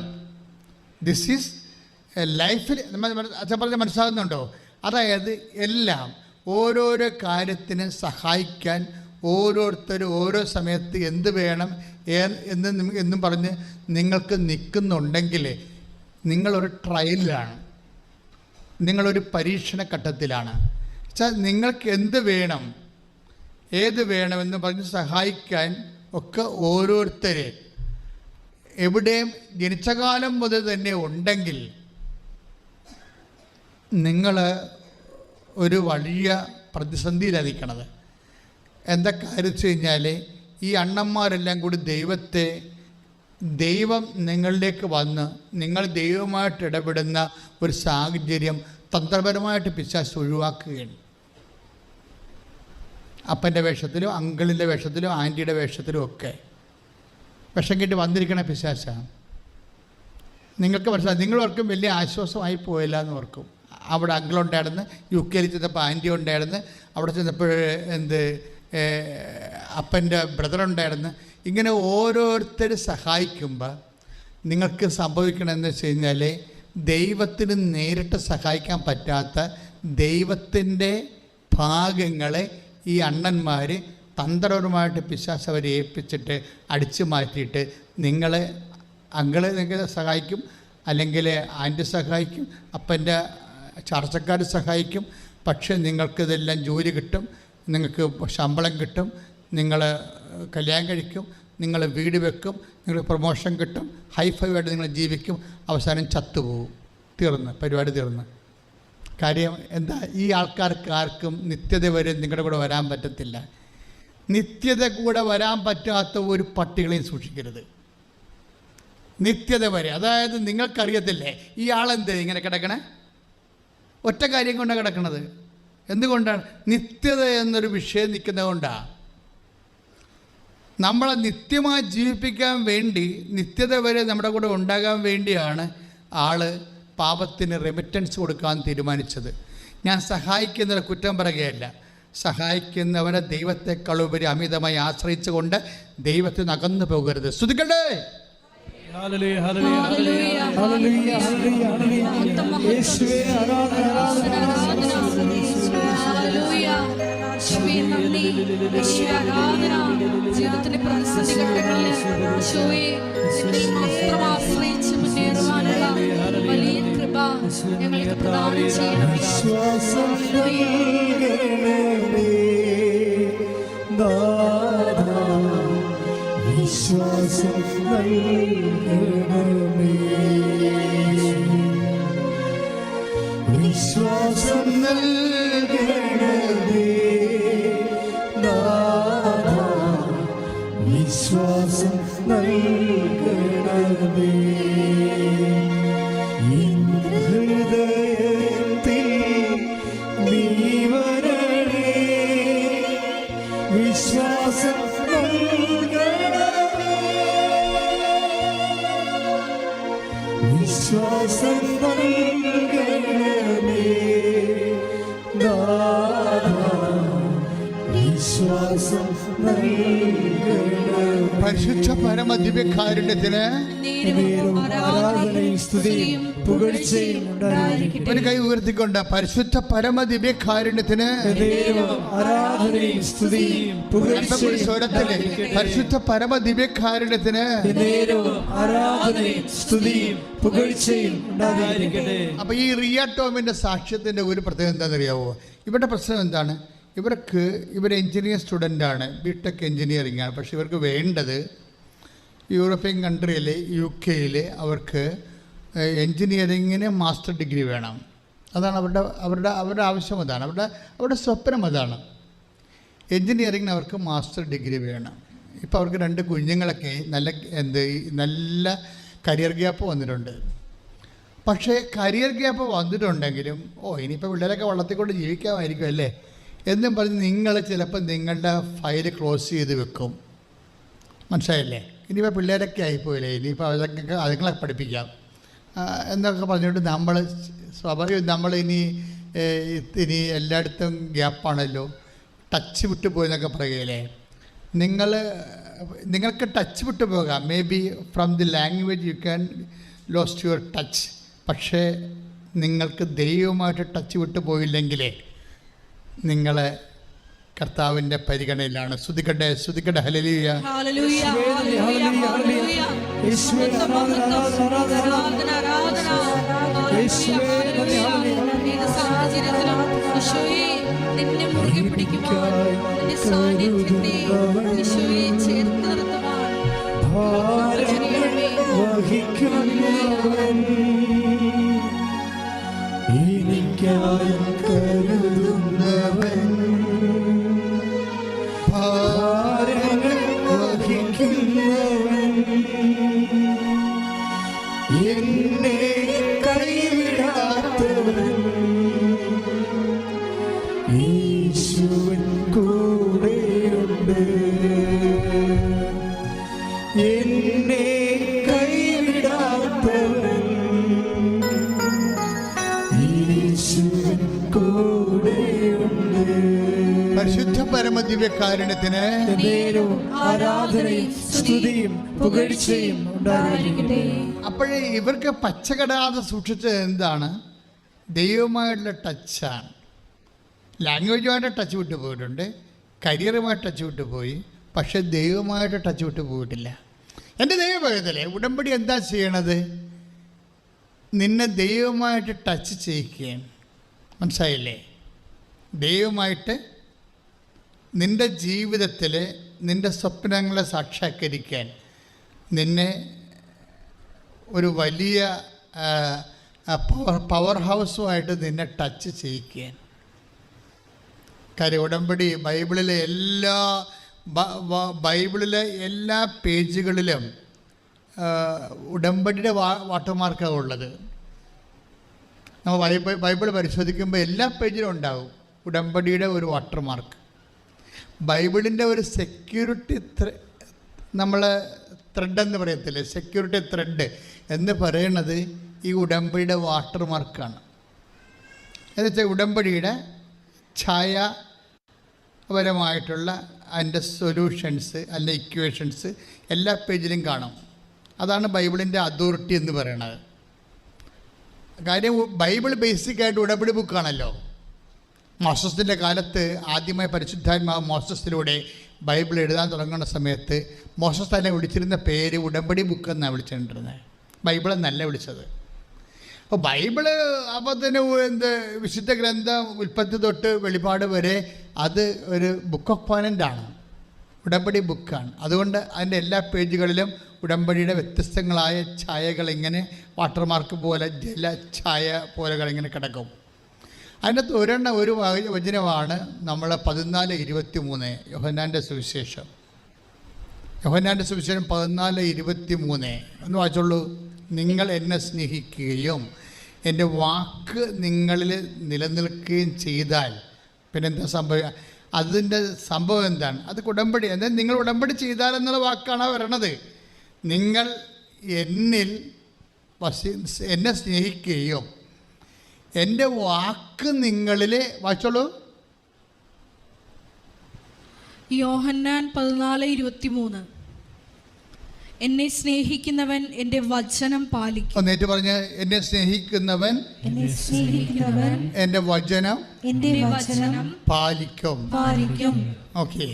This is ലൈഫിൽ അച്ഛൻ പറഞ്ഞാൽ മനസ്സിലാകുന്നുണ്ടോ? അതായത് എല്ലാം ഓരോരോ കാര്യത്തിന് സഹായിക്കാൻ ഓരോരുത്തരും ഓരോ സമയത്ത് എന്ത് വേണം എന്നും പറഞ്ഞ് നിങ്ങൾക്ക് നിൽക്കുന്നുണ്ടെങ്കിൽ നിങ്ങളൊരു ട്രയലിലാണ്, നിങ്ങളൊരു പരീക്ഷണഘട്ടത്തിലാണ്. വെച്ചാൽ നിങ്ങൾക്ക് എന്ത് വേണം, ഏത് വേണമെന്ന് പറഞ്ഞ് സഹായിക്കാൻ ഒക്കെ ഓരോരുത്തരെ എവിടെയും ജനിച്ച കാലം മുതൽ തന്നെ ഉണ്ടെങ്കിൽ നിങ്ങൾ ഒരു വലിയ പ്രതിസന്ധിയിലായിരിക്കണത്. എന്താ കാര്യം വെച്ച് കഴിഞ്ഞാൽ ഈ അണ്ണന്മാരെല്ലാം കൂടി ദൈവം നിങ്ങളിലേക്ക് വന്ന് നിങ്ങൾ ദൈവമായിട്ട് ഇടപെടുന്ന ഒരു സാഹചര്യം തന്ത്രപരമായിട്ട് പിശാച് ഒഴിവാക്കുകയാണ്. അപ്പൻ്റെ വേഷത്തിലും അങ്കിളിൻ്റെ വേഷത്തിലും ആൻറ്റിയുടെ വേഷത്തിലും ഒക്കെ വിഷം കെട്ടി വന്നിരിക്കണ പിശാചാണ്. നിങ്ങൾക്ക് മനസ്സിലായി, നിങ്ങളോർക്കും വലിയ ആശ്വാസമായി പോയില്ല എന്ന് ഓർക്കും. അവിടെ അങ്കിളുണ്ടായിരുന്നു, UK ചെന്നപ്പോൾ ആൻറ്റി ഉണ്ടായിരുന്നു, അവിടെ ചെന്നപ്പോൾ അപ്പൻ്റെ ബ്രദറുണ്ടായിരുന്നു. ഇങ്ങനെ ഓരോരുത്തർ സഹായിക്കുമ്പോൾ നിങ്ങൾക്ക് സംഭവിക്കണമെന്ന് വെച്ച് കഴിഞ്ഞാൽ ദൈവത്തിന് നേരിട്ട് സഹായിക്കാൻ പറ്റാത്ത ദൈവത്തിൻ്റെ ഭാഗങ്ങളെ ഈ അണ്ണന്മാർ തന്ത്രപരമായിട്ട് പിശാച് അവരെ ഏൽപ്പിച്ചിട്ട് അടിച്ചു മാറ്റിയിട്ട് നിങ്ങളെ നിങ്ങൾക്ക് സഹായിക്കും, അല്ലെങ്കിൽ ആൻറ്റി സഹായിക്കും, അപ്പൻ്റെ ചർച്ചക്കാർ സഹായിക്കും. പക്ഷേ നിങ്ങൾക്കിതെല്ലാം ജോലി കിട്ടും, നിങ്ങൾക്ക് ശമ്പളം കിട്ടും, നിങ്ങൾ കല്യാണം കഴിക്കും, നിങ്ങൾ വീട് വെക്കും, നിങ്ങൾ പ്രൊമോഷൻ കിട്ടും, ഹൈഫൈവായിട്ട് നിങ്ങൾ ജീവിക്കും, അവസാനം ചത്തുപോകും. പരിപാടി തീർന്ന്. കാര്യം എന്താ? ഈ ആൾക്കാർക്ക് ആർക്കും നിത്യത വരെ നിങ്ങളുടെ കൂടെ വരാൻ പറ്റത്തില്ല. നിത്യത കൂടെ വരാൻ പറ്റാത്ത ഒരു പട്ടികളെയും സൂക്ഷിക്കരുത്. നിത്യത വരെ, അതായത് നിങ്ങൾക്കറിയത്തില്ലേ ഈ ആളെന്ത് ഇങ്ങനെ കിടക്കണേ? ഒറ്റ കാര്യം കൊണ്ടാണ് കിടക്കണത്. എന്തുകൊണ്ടാണ്? നിത്യത എന്നൊരു വിഷയം നിൽക്കുന്നത് കൊണ്ടാണ്. നമ്മളെ നിത്യമായി ജീവിപ്പിക്കാൻ വേണ്ടി, നിത്യത വരെ നമ്മുടെ കൂടെ ഉണ്ടാകാൻ വേണ്ടിയാണ് ആള് പാപത്തിന് റെമിറ്റൻസ് കൊടുക്കാൻ തീരുമാനിച്ചത്. ഞാൻ സഹായിക്കുന്നവരെ കുറ്റം പറയുകയല്ല, സഹായിക്കുന്നവരെ ദൈവത്തെക്കാളുപരി അമിതമായി ആശ്രയിച്ചുകൊണ്ട് ദൈവത്തിന് അകന്നു പോകരുത്. സ്തുതിക്കട്ടെ. ജീവിതത്തിന്റെ പ്രതിസന്ധി ഘട്ടങ്ങളിൽ മാത്രം ആശ്രയിച്ച് മുന്നേറുവാനുള്ള വലിയ കൃപ ഞങ്ങൾക്ക് പ്രദാനം ചെയ്യണമേ. വിശ്വാസം നൽകണമേ, വിശ്വാസം നൽകണമേ, വിശ്വാസം നൽകണമേ. ഹൃദയത്തിൽ നീ വരണേ, വിശ്വാസം വിശ്വാസം നൽകണമേ, വിശ്വാസം നൽകണമേ. പരിശുദ്ധ പരമദിവ്യകാരുണ്യത്തിന് ഒരു കൈ ഉയർത്തിക്കൊണ്ട് പരിശുദ്ധ പരമദിവ്യകാരുണ്യത്തിന് സ്വരത്തില് പരിശുദ്ധ പരമദിവ്യകാരുണ്യത്തിന്. അപ്പൊ ഈ റിയ ടോമിന്റെ സാക്ഷ്യത്തിന്റെ ഒരു പ്രത്യേകത എന്താണെന്നറിയാവോ? ഇവരുടെ പ്രശ്നം എന്താണ്? ഇവർ എൻജിനീയർ സ്റ്റുഡൻ്റാണ്, ബിടെക് എൻജിനീയറിംഗ് ആണ്. പക്ഷെ ഇവർക്ക് വേണ്ടത് യൂറോപ്യൻ കൺട്രിയിൽ UK അവർക്ക് എൻജിനീയറിങ്ങിന് മാസ്റ്റർ ഡിഗ്രി വേണം. അതാണ് അവരുടെ ആവശ്യം. അതാണ് അവരുടെ സ്വപ്നം. അതാണ് എൻജിനീയറിങ്ങിന് അവർക്ക് മാസ്റ്റർ ഡിഗ്രി വേണം. ഇപ്പോൾ അവർക്ക് 2 കുഞ്ഞുങ്ങളൊക്കെ നല്ല കരിയർ ഗ്യാപ്പ് വന്നിട്ടുണ്ട്. പക്ഷേ കരിയർ ഗ്യാപ്പ് വന്നിട്ടുണ്ടെങ്കിലും ഇനിയിപ്പോൾ പിള്ളേരൊക്കെ വള്ളത്തിക്കൊണ്ട് ജീവിക്കാമായിരിക്കും അല്ലേ എന്നും പറഞ്ഞ് നിങ്ങൾ ചിലപ്പോൾ നിങ്ങളുടെ ഫയൽ ക്ലോസ് ചെയ്ത് വെക്കും. മനസ്സിലായില്ലേ? ഇനിയിപ്പോൾ പിള്ളേരൊക്കെ ആയിപ്പോയില്ലേ, ഇനിയിപ്പോൾ അതുങ്ങളെ പഠിപ്പിക്കാം. എന്നൊക്കെ പറഞ്ഞുകൊണ്ട് നമ്മൾ സ്വാഭാവികം നമ്മളിനി എല്ലായിടത്തും ഗ്യാപ്പാണല്ലോ, ടച്ച് വിട്ടു പോയെന്നൊക്കെ പറയുകയില്ലേ. നിങ്ങൾക്ക് ടച്ച് വിട്ടു പോകാം, may be from the language you can lost your touch. പക്ഷേ നിങ്ങൾക്ക് ദൈവമായിട്ട് ടച്ച് വിട്ടു പോയില്ലെങ്കിലേ നിങ്ങളെ കർത്താവിൻ്റെ പരിഗണനയിലാണ്. സ്തുതിക്കട്ടെ, സ്തുതിക്കട്ടെ. ഹല്ലേലൂയ, ഹല്ലേലൂയ, ഹല്ലേലൂയ, ഹല്ലേലൂയ. മഹത്വം, മഹത്വം, ആരാധന, ആരാധന. ഹല്ലേലൂയ, ഹല്ലേലൂയ. ഏത് സാഹചര്യത്തിലും ഈശോയെ നിന്നെ മുറുകെ പിടിക്കുവാൻ, നിന്റെ സാന്നിധ്യത്തെ ഈശോയെ ചേർത്ത് നിർത്തുവാൻ വഹിക്കുന്നവൻ എനിക്കായി കരുതുന്നവൻ, ഭാരങ്ങൾ വഹിക്കുന്നവൻ, എന്നെ കൈവിടാത്തവൻ, യേശുവിൻ കൂടെയുണ്ട്. എന്നെ കൈവിടാത്തവൻ, യേശുവിൻ കൂടെയുണ്ട്. പരിശുദ്ധ പരമദിവ്യകാരുണ്യത്തിന് ആരാധനയും സ്തുതിയും പുകഴ്ചയും ഉണ്ടായിരിക്കട്ടെ. അപ്പോഴേ ഇവർക്ക് പച്ചകടാതെ സൂക്ഷിച്ചത് എന്താണ്? ദൈവമായിട്ടുള്ള ടച്ചാണ്. ലാംഗ്വേജുമായിട്ട് ടച്ച് വിട്ടു പോയിട്ടുണ്ട്, കരിയറുമായിട്ട് ടച്ച് വിട്ടു പോയി, പക്ഷെ ദൈവമായിട്ട് ടച്ച് വിട്ടു പോയിട്ടില്ല. എൻ്റെ ദൈവഭയത്തിലെ ഉടമ്പടി എന്താ ചെയ്യണത്? നിന്നെ ദൈവമായിട്ട് ടച്ച് ചെയ്യിക്കുകയാണ്. മനസ്സിലായില്ലേ? ദൈവമായിട്ട് നിൻ്റെ ജീവിതത്തിൽ നിൻ്റെ സ്വപ്നങ്ങളെ സാക്ഷാത്കരിക്കാൻ നിന്നെ ഒരു വലിയ പവർ ഹൗസുമായിട്ട് നിന്നെ ടച്ച് ചെയ്യിക്കാൻ. കാര്യം ഉടമ്പടി ബൈബിളിലെ എല്ലാ പേജുകളിലും ഉടമ്പടിയുടെ വാട്ടർമാർക്കാണ് ഉള്ളത്. നമ്മൾ ബൈബിൾ പരിശോധിക്കുമ്പോൾ എല്ലാ പേജിലും ഉണ്ടാവും ഉടമ്പടിയുടെ ഒരു വാട്ടർമാർക്ക്. ബൈബിളിൻ്റെ ഒരു സെക്യൂരിറ്റി നമ്മൾ ത്രെഡ് എന്ന് പറയത്തില്ലേ, സെക്യൂരിറ്റി ത്രെഡ് എന്ന് പറയുന്നത് ഈ ഉടമ്പടിയുടെ വാട്ടർമാർക്കാണ്. എന്നുവെച്ചാൽ ഉടമ്പടിയുടെ ഛായാപരമായിട്ടുള്ള അതിൻ്റെ സൊല്യൂഷൻസ് അല്ല ഇക്വേഷൻസ് എല്ലാ പേജിലും കാണും. അതാണ് ബൈബിളിൻ്റെ അതോറിറ്റി എന്ന് പറയുന്നത്. കാര്യം ബൈബിൾ ബേസിക്കായിട്ട് ഉടമ്പടി ബുക്കാണല്ലോ. മോസസിൻ്റെ കാലത്ത് ആദ്യമായി പരിശുദ്ധാത്മാവ് മോസസിലൂടെ ബൈബിൾ എഴുതാൻ തുടങ്ങുന്ന സമയത്ത് മോസസ് തന്നെ വിളിച്ചിരുന്ന പേര് ഉടമ്പടി ബുക്ക് എന്നാണ് വിളിച്ചിട്ടുണ്ടിരുന്നത്, ബൈബിൾ എന്നല്ല വിളിച്ചത്. അപ്പോൾ ബൈബിള് അപ്പത്തിന് വിശുദ്ധ ഗ്രന്ഥം ഉൽപ്പത്തി തൊട്ട് വെളിപാട് വരെ അത് ഒരു ബുക്ക് ഓഫ് കോവനൻ്റാണ്, ഉടമ്പടി ബുക്കാണ്. അതുകൊണ്ട് അതിൻ്റെ എല്ലാ പേജുകളിലും ഉടമ്പടിയുടെ വ്യത്യസ്തങ്ങളായ ഛായകൾ ഇങ്ങനെ വാട്ടർമാർക്ക് പോലെ ജല ഛായ പോലെകളിങ്ങനെ കിടക്കും. അതിനകത്ത് ഒരു വചനമാണ് നമ്മൾ 14:23 യോഹന്നാൻ്റെ സുവിശേഷം. യോഹന്നാൻ്റെ സുവിശേഷം 14:23 ഒന്ന് വായിച്ചോളൂ. നിങ്ങൾ എന്നെ സ്നേഹിക്കുകയും എൻ്റെ വാക്ക് നിങ്ങളിൽ നിലനിൽക്കുകയും ചെയ്താൽ പിന്നെന്താ സംഭവിക്കുക? അതിൻ്റെ സംഭവം എന്താണ്? അത് ഉടമ്പടി. എന്തായാലും നിങ്ങൾ ഉടമ്പടി ചെയ്താൽ എന്നുള്ള വാക്കാണ് വരണത്. നിങ്ങൾ എന്നെ സ്നേഹിക്കുകയും എൻ്റെ വാക്ക് നിങ്ങളിൽ വായിച്ചോളൂ. യോഹന്നാൻ 14:23 എന്നെ സ്നേഹിക്കുന്നവൻ എൻ്റെ വചനം പാലിക്കും. ഒന്നേറ്റ് പറഞ്ഞ്, എന്നെ സ്നേഹിക്കുന്നവൻ എൻ്റെ വചനം പാലിക്കും. ഓക്കെ,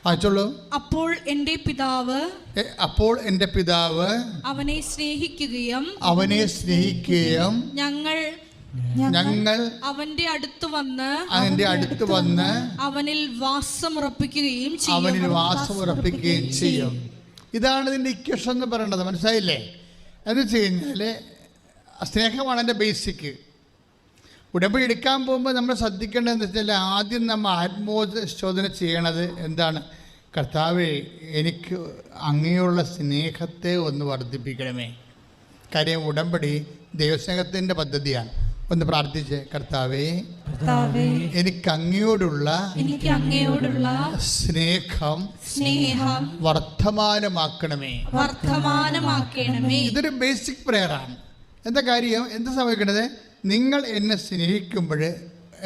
വായിച്ചോളൂ. അപ്പോൾ എൻ്റെ പിതാവ് അവനെ സ്നേഹിക്കുകയും ഞങ്ങൾ അവന്റെ അടുത്ത് വന്ന് അവനിൽ വാസമുറപ്പിക്കുകയും ചെയ്യും. ഇതാണ് ഇതിൻ്റെ ഇക്വേഷൻ എന്ന് പറയേണ്ടത്. മനസ്സിലായില്ലേ? എന്ന് വെച്ച് കഴിഞ്ഞാൽ സ്നേഹമാണ് എൻ്റെ ബേസിക്. ഉടമ്പടി എടുക്കാൻ പോകുമ്പോൾ നമ്മൾ ശ്രദ്ധിക്കേണ്ടതെന്ന് വെച്ചാൽ ആദ്യം നമ്മൾ ആത്മോശോധന ചെയ്യണത് എന്താണ്? കർത്താവേ, എനിക്ക് അങ്ങയുള്ള സ്നേഹത്തെ ഒന്ന് വർദ്ധിപ്പിക്കണമേ. കാര്യം ഉടമ്പടി ദൈവസ്നേഹത്തിൻ്റെ പദ്ധതിയാണ്. ഒന്ന് പ്രാർത്ഥിച്ച്, കർത്താവേ, കർത്താവേ, എനിക്ക് അങ്ങയോടുള്ള സ്നേഹം വർത്തമാനമാക്കണമേ. ഇതൊരു ബേസിക് പ്രെയറാണ്. എന്താ കാര്യം, എന്താ സംഭവിക്കണത്? നിങ്ങൾ എന്നെ സ്നേഹിക്കുമ്പോൾ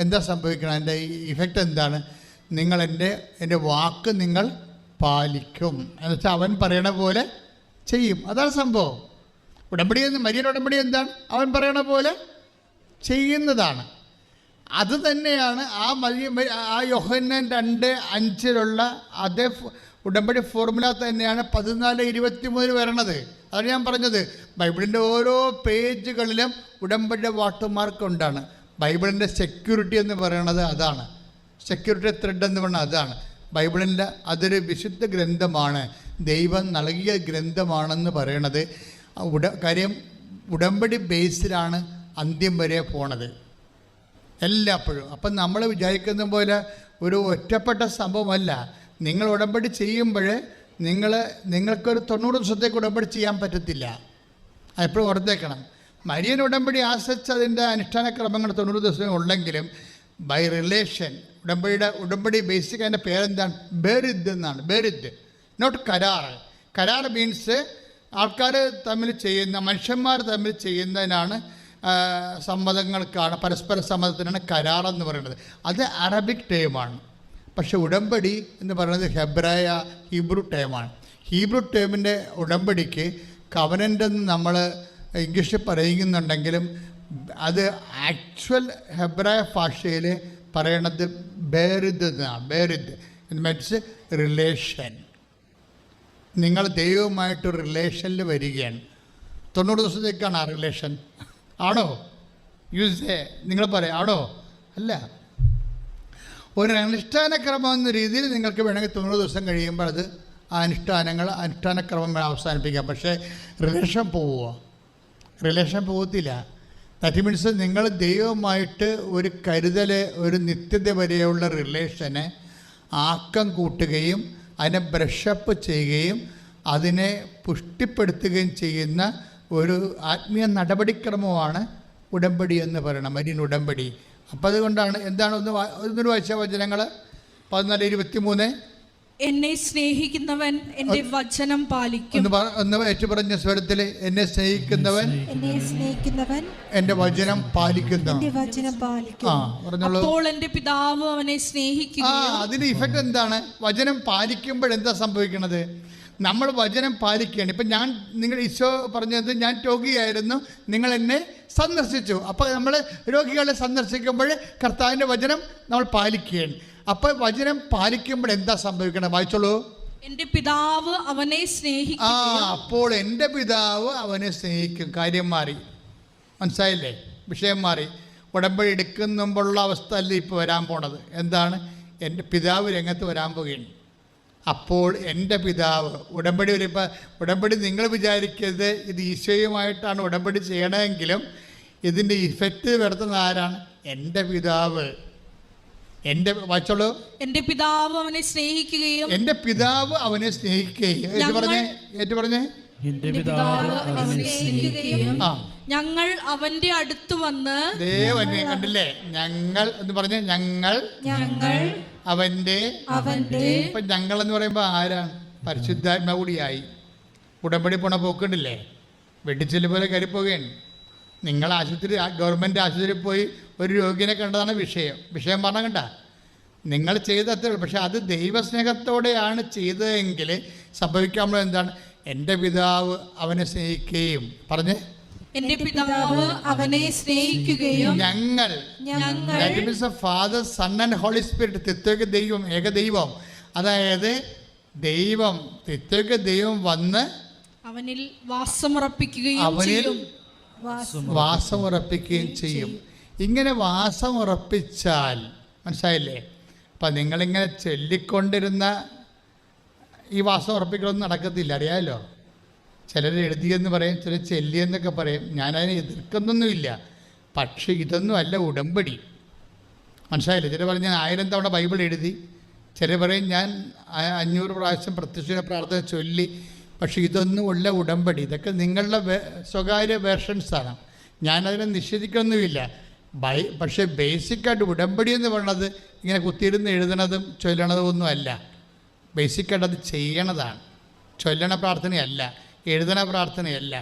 എന്താ സംഭവിക്കണം? എൻ്റെ ഇഫക്റ്റ് എന്താണ്? നിങ്ങൾ എൻ്റെ വാക്ക് നിങ്ങൾ പാലിക്കും. എന്നുവെച്ചാൽ അവൻ പറയണ പോലെ ചെയ്യും. അതാണ് സംഭവം. മരിയയുടെ ഉടമ്പടി എന്താണ്? അവൻ പറയണ പോലെ ചെയ്യുന്നതാണ്. അത് തന്നെയാണ് ആ യോഹന്നാൻ 2:5 അതേ ഉടമ്പടി ഫോർമുല തന്നെയാണ് 14:23 വരണത്. അതാണ് ഞാൻ പറഞ്ഞത്. ബൈബിളിൻ്റെ ഓരോ പേജുകളിലും ഉടമ്പടിയുടെ വാട്ടർമാർക്ക് ഉണ്ടാണ്. ബൈബിളിൻ്റെ സെക്യൂരിറ്റി എന്ന് പറയുന്നത് അതാണ്. സെക്യൂരിറ്റി ത്രെഡ് എന്ന് പറയുന്നത് അതാണ്. ബൈബിളിൻ്റെ അതൊരു വിശുദ്ധ ഗ്രന്ഥമാണ്, ദൈവം നൽകിയ ഗ്രന്ഥമാണെന്ന് പറയണത്. കാര്യം ഉടമ്പടി ബേസിലാണ് അന്ത്യം വരെ പോണത് എല്ലാപ്പോഴും. അപ്പം നമ്മൾ വിചാരിക്കുന്ന പോലെ ഒരു ഒറ്റപ്പെട്ട സംഭവമല്ല. നിങ്ങൾ ഉടമ്പടി ചെയ്യുമ്പോൾ നിങ്ങൾക്കൊരു 90 ദിവസത്തേക്ക് ഉടമ്പടി ചെയ്യാൻ പറ്റത്തില്ല. അതെപ്പോഴും ഓർത്തേക്കണം. മരിയൻ ഉടമ്പടി ആശ്രയിച്ച് അതിൻ്റെ അനുഷ്ഠാന ക്രമങ്ങൾ 90 ദിവസം ഉണ്ടെങ്കിലും ബൈ റിലേഷൻ ഉടമ്പടി ബേസിക് അതിൻ്റെ പേരെന്താണ്? ബെറിദ് എന്നാണ്. ബെറിദ്, നോട്ട് കരാർ. കരാർ മീൻസ് ആൾക്കാർ തമ്മിൽ ചെയ്യുന്ന, മനുഷ്യന്മാർ തമ്മിൽ ചെയ്യുന്നതിനാണ്, സമ്മതങ്ങൾക്കാണ്, പരസ്പര സമ്മതത്തിനാണ് കരാർ എന്ന് പറയുന്നത്. അത് അറബിക് ടേമാണ്. പക്ഷേ ഉടമ്പടി എന്ന് പറയുന്നത് ഹീബ്രു ടേമാണ്. ഹീബ്രു ടേമിൻ്റെ ഉടമ്പടിക്ക് കവനൻ്റ് എന്ന് നമ്മൾ ഇംഗ്ലീഷിൽ പറയുന്നുണ്ടെങ്കിലും അത് ആക്ച്വൽ ഹെബ്രായ ഭാഷയിൽ പറയണത് ബേറിദ് എന്നാണ്. ബേറിദ് മീൻസ് റിലേഷൻ. നിങ്ങൾ ദൈവവുമായിട്ട് റിലേഷനിൽ വരികയാണ്. 90 ദിവസത്തേക്കാണ് ആ റിലേഷൻ. ആണോ? നിങ്ങൾ പറയാം, ആണോ? അല്ല. ഒരു അനുഷ്ഠാനക്രമം എന്ന രീതിയിൽ നിങ്ങൾക്ക് വേണമെങ്കിൽ 90 ദിവസം കഴിയുമ്പോൾ അത് ആ അനുഷ്ഠാനക്രമം അവസാനിപ്പിക്കാം. പക്ഷേ റിലേഷൻ പോകത്തില്ല. ദാറ്റ് മീൻസ് നിങ്ങൾ ദൈവവുമായിട്ട് ഒരു കരുതൽ, ഒരു നിത്യത വരെയുള്ള റിലേഷനെ ആക്കം കൂട്ടുകയും അതിനെ ബ്രഷപ്പ് ചെയ്യുകയും അതിനെ പുഷ്ടിപ്പെടുത്തുകയും ചെയ്യുന്ന ഒരു ആത്മീയ നടപടിക്രമമാണ് ഉടമ്പടി എന്ന് പറയണം, മരിയൻ ഉടമ്പടി. അപ്പം അതുകൊണ്ടാണ് എന്താണ് ഒന്നൊരു വായിച്ച വചനങ്ങൾ 14:23. എന്നെ സ്നേഹിക്കുന്നവൻ എൻ്റെ വചനം പാലിക്കും. ഒന്ന് ഏറ്റു പറഞ്ഞ സ്വരത്തിൽ, എന്നെ സ്നേഹിക്കുന്നവൻ എൻ്റെ വചനം പാലിക്കുന്നു. പറഞ്ഞോളൂ. അപ്പോൾ എൻ്റെ പിതാവ് അവനെ സ്നേഹിക്കും. അതിന്റെ ഇഫക്റ്റ് എന്താണ്? വചനം പാലിക്കുമ്പോൾ എന്താ സംഭവിക്കുന്നത്? നമ്മൾ വചനം പാലിക്കുകയാണ്. ഇപ്പം നിങ്ങൾ ഈശോ പറഞ്ഞത്, ഞാൻ രോഗിയായിരുന്നു, നിങ്ങൾ എന്നെ സന്ദർശിച്ചു. അപ്പോൾ നമ്മൾ രോഗികളെ സന്ദർശിക്കുമ്പോൾ കർത്താവിൻ്റെ വചനം നമ്മൾ പാലിക്കുകയാണ്. അപ്പോൾ വചനം പാലിക്കുമ്പോൾ എന്താ സംഭവിക്കണം? വായിച്ചോളൂ. എൻ്റെ പിതാവ് അവനെ സ്നേഹിക്കും. അപ്പോൾ എൻ്റെ പിതാവ് അവനെ സ്നേഹിക്കും. കാര്യം മാറി. മനസ്സിലായില്ലേ? വിഷയം മാറി. ഉടമ്പടി എടുക്കുമ്പോഴുള്ള അവസ്ഥ അല്ല ഇപ്പോൾ വരാൻ പോണത്. എന്താണ്? എൻ്റെ പിതാവ് രംഗത്ത് വരാൻ പോകുകയാണ്. അപ്പോൾ എൻ്റെ പിതാവ് ഉടമ്പടി നിങ്ങൾ വിചാരിക്കരുത് ഇത് ഈശോയുമായിട്ടാണ് ഉടമ്പടി ചെയ്യണമെങ്കിലും ഇതിൻ്റെ ഇഫക്റ്റ് വരുത്തുന്ന ആരാണ്? എൻ്റെ പിതാവ്. വായിച്ചോളൂ. എൻ്റെ പിതാവ് അവനെ സ്നേഹിക്കുകയും. എൻ്റെ പിതാവ് അവനെ സ്നേഹിക്കുകയും. ഏറ്റു പറഞ്ഞേ. എൻ്റെ പിതാവ് അവനെ സ്നേഹിക്കുകയും ഞങ്ങൾ അവന്റെ അടുത്ത് വന്ന്. ദേവനെ കണ്ടില്ലേ? ഞങ്ങൾ എന്ന് പറഞ്ഞ ഞങ്ങൾ അവന്റെ. ഇപ്പൊ ഞങ്ങൾ എന്ന് പറയുമ്പോൾ ആരാണ്? പരിശുദ്ധാത്മ കൂടിയായി. ഉടമ്പടി പോണ പോക്കുണ്ടില്ലേ? വെട്ടിച്ചെല്ലു പോലെ കയറിപ്പോവുകയാണ്. നിങ്ങൾ ഗവൺമെൻറ് ആശുപത്രിയിൽ പോയി ഒരു രോഗിനെ കണ്ടതാണ് വിഷയം പറഞ്ഞ കണ്ട നിങ്ങൾ ചെയ്തത്രേ ഉള്ളൂ. പക്ഷെ അത് ദൈവസ്നേഹത്തോടെയാണ് ചെയ്തതെങ്കിൽ സംഭവിക്കാമല്ലോ. എന്താണ്? എൻ്റെ പിതാവ് അവനെ സ്നേഹിക്കുകയും. പറഞ്ഞേ. എൻ്റെ പിതാവ് അവനെ സ്നേഹിക്കുകയും ഞങ്ങൾ. Father, son and holy spirit, ത്രിത്വൈക ദൈവം, ഏകദൈവം. അതായത് ദൈവം, ത്രിത്വൈക ദൈവം വന്ന് അവനിൽ വാസമുറപ്പിക്കുകയും ചെയ്യും. ഇങ്ങനെ വാസമുറപ്പിച്ചാൽ മനസ്സിലായില്ലേ? അപ്പം നിങ്ങളിങ്ങനെ ചൊല്ലിക്കൊണ്ടിരുന്ന ഈ വാസം ഉറപ്പിക്കലൊന്നും നടക്കത്തില്ല, അറിയാമല്ലോ. ചിലർ എഴുതിയെന്ന് പറയും, ചിലർ ചെല്ലിയെന്നൊക്കെ പറയും. ഞാനതിനെ എതിർക്കുന്നൊന്നുമില്ല. പക്ഷേ ഇതൊന്നും അല്ല ഉടമ്പടി. മനസ്സിലായില്ലേ? ചിലർ പറയും ഞാൻ 1000 തവണ ബൈബിൾ എഴുതി, ചിലർ പറയും ഞാൻ 500 പ്രാവശ്യം പ്രത്യക്ഷ പ്രാർത്ഥന ചൊല്ലി. പക്ഷേ ഇതൊന്നും ഉള്ള ഉടമ്പടി. ഇതൊക്കെ നിങ്ങളുടെ സ്വകാര്യ വേർഷൻസാണ്. ഞാനതിനെ നിഷേധിക്കൊന്നുമില്ല. പക്ഷേ ബേസിക്കായിട്ട് ഉടമ്പടി എന്ന് പറയുന്നത് ഇങ്ങനെ കുത്തിയിരുന്ന് എഴുതണതും ചൊല്ലണതും ഒന്നുമല്ല. ബേസിക്കായിട്ട് അത് ചെയ്യണതാണ്. ചൊല്ലണ പ്രാർത്ഥനയല്ല, എഴുതണ പ്രാർത്ഥനയല്ല.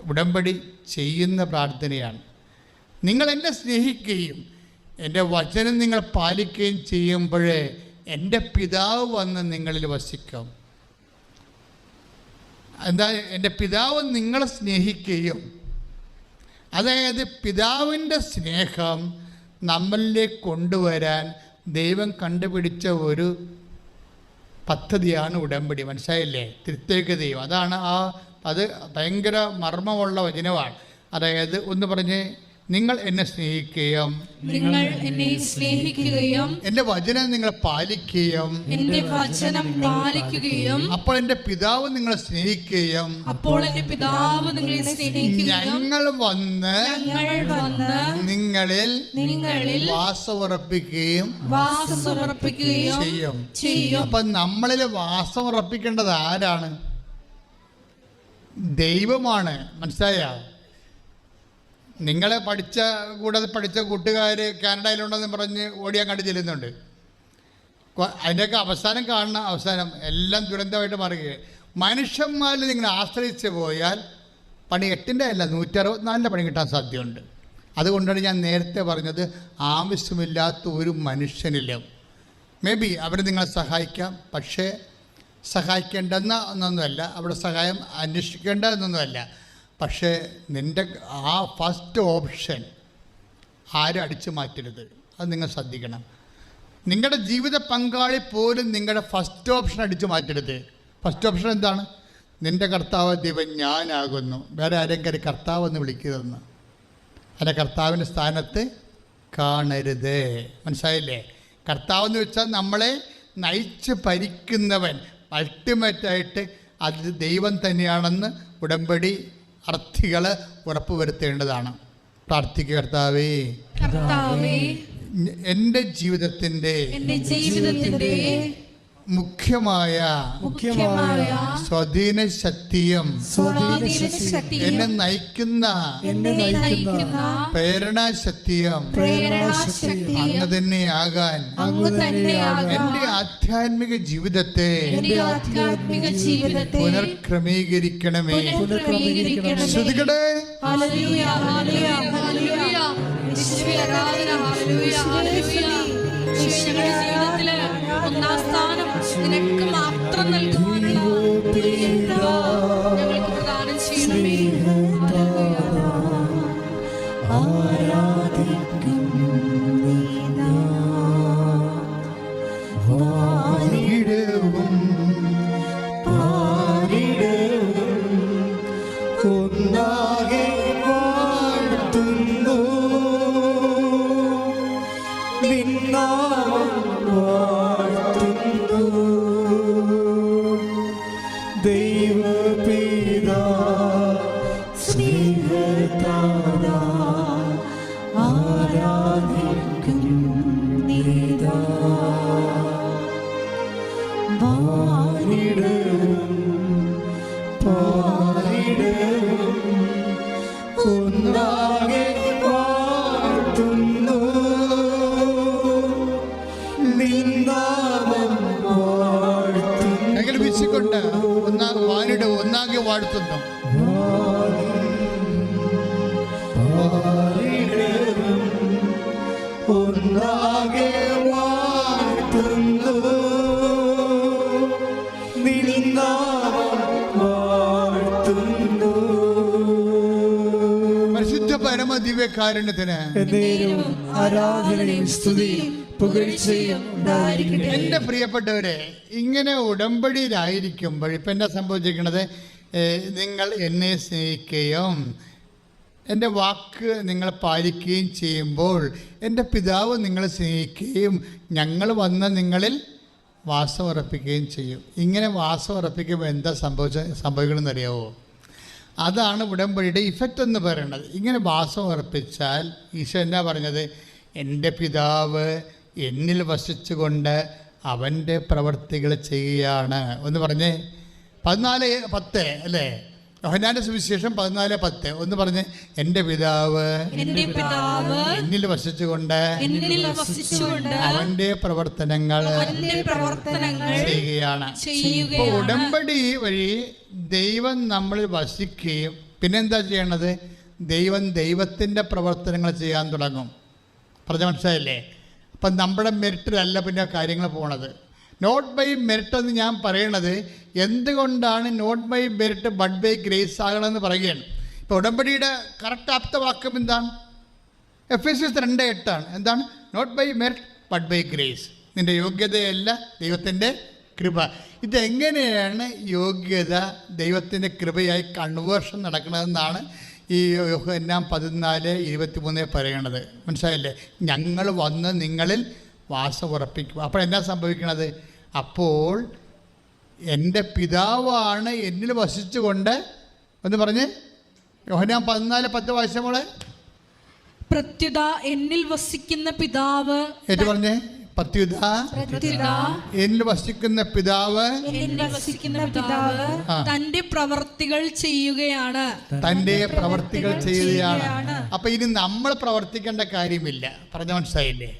ഉടമ്പടി ചെയ്യുന്ന പ്രാർത്ഥനയാണ്. നിങ്ങൾ എന്നെ സ്നേഹിക്കുകയും എൻ്റെ വചനം നിങ്ങൾ പാലിക്കുകയും ചെയ്യുമ്പോഴേ എൻ്റെ പിതാവ് വന്ന് നിങ്ങളിൽ വസിക്കും. എന്താ? എൻ്റെ പിതാവ് നിങ്ങളെ സ്നേഹിക്കുകയും, അതായത് പിതാവിൻ്റെ സ്നേഹം നമ്മളിലേക്ക് കൊണ്ടുവരാൻ ദൈവം കണ്ടുപിടിച്ച ഒരു പദ്ധതിയാണ് ഉടമ്പടി. മനസ്സിലായില്ലേ? തിരുത്തേക്ക് ദൈവം അതാണ് അത് ഭയങ്കര മർമ്മമുള്ള വചനമാണ്. അതായത് ഒന്ന് പറഞ്ഞ്, നിങ്ങൾ എന്നെ സ്നേഹിക്കുകയും എൻ്റെ വചനം നിങ്ങൾ പാലിക്കുകയും അപ്പോൾ എൻ്റെ പിതാവ് നിങ്ങളെ സ്നേഹിക്കുകയും ഞങ്ങൾ വന്ന് നിങ്ങളിൽ വാസമുറപ്പിക്കുകയും ചെയ്യും. അപ്പൊ നമ്മളിൽ വാസമുറപ്പിക്കേണ്ടത് ആരാണ്? ദൈവമാണ്. മനസ്സിലായ? നിങ്ങളെ പഠിച്ച കൂട്ടുകാർ കാനഡയിലുണ്ടെന്ന് പറഞ്ഞ് ഓടിയാൻ കണ്ടു ചെല്ലുന്നുണ്ട്. അതിൻ്റെയൊക്കെ അവസാനം കാണുന്ന അവസാനം എല്ലാം ദുരന്തമായിട്ട് മാറുകയാണ്. മനുഷ്യന്മാരിൽ നിങ്ങൾ ആശ്രയിച്ച് പോയാൽ പണി 8ൻ്റെ അല്ല 164 പണി കിട്ടാൻ സാധ്യതയുണ്ട്. അതുകൊണ്ടാണ് ഞാൻ നേരത്തെ പറഞ്ഞത്, ആവശ്യമില്ലാത്ത ഒരു മനുഷ്യനിലും മേ ബി അവർ നിങ്ങളെ സഹായിക്കാം, പക്ഷേ സഹായിക്കേണ്ടെന്ന എന്നൊന്നുമല്ല, അവിടെ സഹായം അന്വേഷിക്കേണ്ട എന്നൊന്നുമല്ല. പക്ഷേ നിൻ്റെ ആ ഫസ്റ്റ് ഓപ്ഷൻ ആരും അടിച്ചു മാറ്റരുത്. അത് നിങ്ങൾ ശ്രദ്ധിക്കണം. നിങ്ങളുടെ ജീവിത പങ്കാളി പോലും നിങ്ങളുടെ ഫസ്റ്റ് ഓപ്ഷൻ അടിച്ചു മാറ്റരുത്. ഫസ്റ്റ് ഓപ്ഷൻ എന്താണ്? നിൻ്റെ കർത്താവ് ദൈവം ഞാനാകുന്നു. വേറെ ആരെങ്കിലും കർത്താവ് എന്ന് വിളിക്കരുതെന്ന്. അതിൻ്റെ കർത്താവിൻ്റെ സ്ഥാനത്ത് കാണരുത്. മനസ്സിലായില്ലേ? കർത്താവ് എന്ന് വെച്ചാൽ നമ്മളെ നയിച്ച് ഭരിക്കുന്നവൻ. അൾട്ടിമേറ്റായിട്ട് അത് ദൈവം തന്നെയാണെന്ന് ഉടമ്പടി അർത്ഥികൾ ഉറപ്പുവരുത്തേണ്ടതാണ്. പ്രാർത്ഥിക്കുക, കർത്താവേ എൻ്റെ ജീവിതത്തിൻ്റെ മുഖ്യമായ സ്വാധീന ശക്തിയും എന്നെ നയിക്കുന്ന പ്രേരണാശക്തിയും അങ്ങ് തന്നെയാകാൻ എൻ്റെ ആധ്യാത്മിക ജീവിതത്തെ പുനർക്രമീകരിക്കണമേ. ശ്രുതികടേ ഒന്നാം സ്ഥാനം നിനക്ക് മാത്രം നൽകുവാനുള്ള ഞങ്ങൾക്ക് പ്രദാനം ചെയ്യണമേ. ഒന്നാകെ വാഴ്ത്തുന്നു നിന്നാമം വാഴ്ത്തുന്നു ദൈവപിതാ സ്നേഹതാതാ ആരാധിക്കും നീതാ പാരിടം പാരിടം ഒന്നാകെ വാഴ്ത്തുന്നു നിന്നാമം വാഴ്ത്തുന്നു. എങ്ങനെ വീശിക്കൊണ്ട് വാനിടെ ഒന്നാകെ വാഴ്ത്തുന്നു. ഒന്നാകെ വാഴ്ത്തുന്നു നിന്നാമം വാഴ്ത്തുന്നു. പരിശുദ്ധ പരമദിവ്യകാരുണ്യത്തിന് ആരാധനയും സ്തുതിയും പുകഴ്ചയും ഉണ്ടായിരിക്കട്ടെ. എൻ്റെ പ്രിയപ്പെട്ടവരെ, ഇങ്ങനെ ഉടമ്പടിയിലായിരിക്കുമ്പോൾ ഇപ്പം എന്താ സംഭവിച്ചിരിക്കുന്നത്? നിങ്ങൾ എന്നെ സ്നേഹിക്കുകയും എൻ്റെ വാക്ക് നിങ്ങൾ പാലിക്കുകയും ചെയ്യുമ്പോൾ എൻ്റെ പിതാവ് നിങ്ങളെ സ്നേഹിക്കുകയും ഞങ്ങൾ വന്ന് നിങ്ങളിൽ വാസം ഉറപ്പിക്കുകയും ചെയ്യും. ഇങ്ങനെ വാസം ഉറപ്പിക്കുമ്പോൾ എന്താ സംഭവിക്കണമെന്ന് അറിയാമോ? അതാണ് ഉടമ്പടിയുടെ ഇഫക്റ്റ് എന്ന് പറയുന്നത്. ഇങ്ങനെ വാസം ഉറപ്പിച്ചാൽ ഈശോ എന്നാ പറഞ്ഞത്? എൻ്റെ പിതാവ് എന്നിൽ വസിച്ചുകൊണ്ട് അവൻ്റെ പ്രവർത്തികൾ ചെയ്യുകയാണ്. ഒന്ന് പറഞ്ഞേ, 14:10 അല്ലേ? യോഹന്നാന്റെ സുവിശേഷം 14:10 ഒന്ന് പറഞ്ഞ്, എൻ്റെ പിതാവ് എന്റെ പിതാവ് എന്നിൽ വസിച്ചുകൊണ്ട് എന്നിൽ വസിച്ചുകൊണ്ട് അവന്റെ പ്രവർത്തനങ്ങൾ അവന്റെ പ്രവർത്തനങ്ങൾ ചെയ്യുകയാണ്. ഇപ്പോൾ ചെയ്യുകയാണ്. ഉടമ്പടി വഴി ദൈവം നമ്മളിൽ വസിക്കുകയും പിന്നെന്താ ചെയ്യണത്? ദൈവം ദൈവത്തിൻ്റെ പ്രവർത്തനങ്ങൾ ചെയ്യാൻ തുടങ്ങും. പറഞ്ഞ മനസ്സിലായില്ലേ? അപ്പം നമ്മുടെ മെറിറ്റിലല്ല പിന്നെ കാര്യങ്ങൾ പോണത്. നോട്ട് ബൈ മെറിറ്റ് എന്ന് ഞാൻ പറയണത് എന്തുകൊണ്ടാണ് not by merit but by grace ആകണമെന്ന് പറയുകയാണ്. ഇപ്പോൾ ഉടമ്പടിയുടെ കറക്റ്റ് ആപ്തവാക്യം എന്താണ്? Ephesians 2:8 എന്താണ്? Not by merit but by grace. നിൻ്റെ യോഗ്യതയല്ല, ദൈവത്തിൻ്റെ കൃപ. ഇതെങ്ങനെയാണ് യോഗ്യത ദൈവത്തിൻ്റെ കൃപയായി കൺവേർഷൻ നടക്കണമെന്നാണ് ഈ യോഹന്നാൻ 14:23 പറയണത്. മനസ്സിലായില്ലേ? ഞങ്ങൾ വന്ന് നിങ്ങളിൽ വാസം ഉറപ്പിക്കും. അപ്പോൾ എന്നാ സംഭവിക്കണത്? അപ്പോൾ എൻ്റെ പിതാവാണ് എന്നിൽ വസിച്ചുകൊണ്ട് എന്ന് പറഞ്ഞ് യോഹന്നാൻ 14:10 വായിച്ചമോളെ. പ്രത്യുത എന്നിൽ വസിക്കുന്ന പിതാവ് ഏറ്റു പറഞ്ഞേ, പ്രത്യുത എന്നിൽ വസിക്കുന്ന പിതാവ് തന്റെ പ്രവർത്തികൾ ചെയ്യുകയാണ്. തൻ്റെ പ്രവർത്തികൾ ചെയ്യുകയാണ്. അപ്പൊ ഇനി നമ്മൾ പ്രവർത്തിക്കേണ്ട കാര്യമില്ല. പറഞ്ഞ മനസ്സിലായില്ലേ?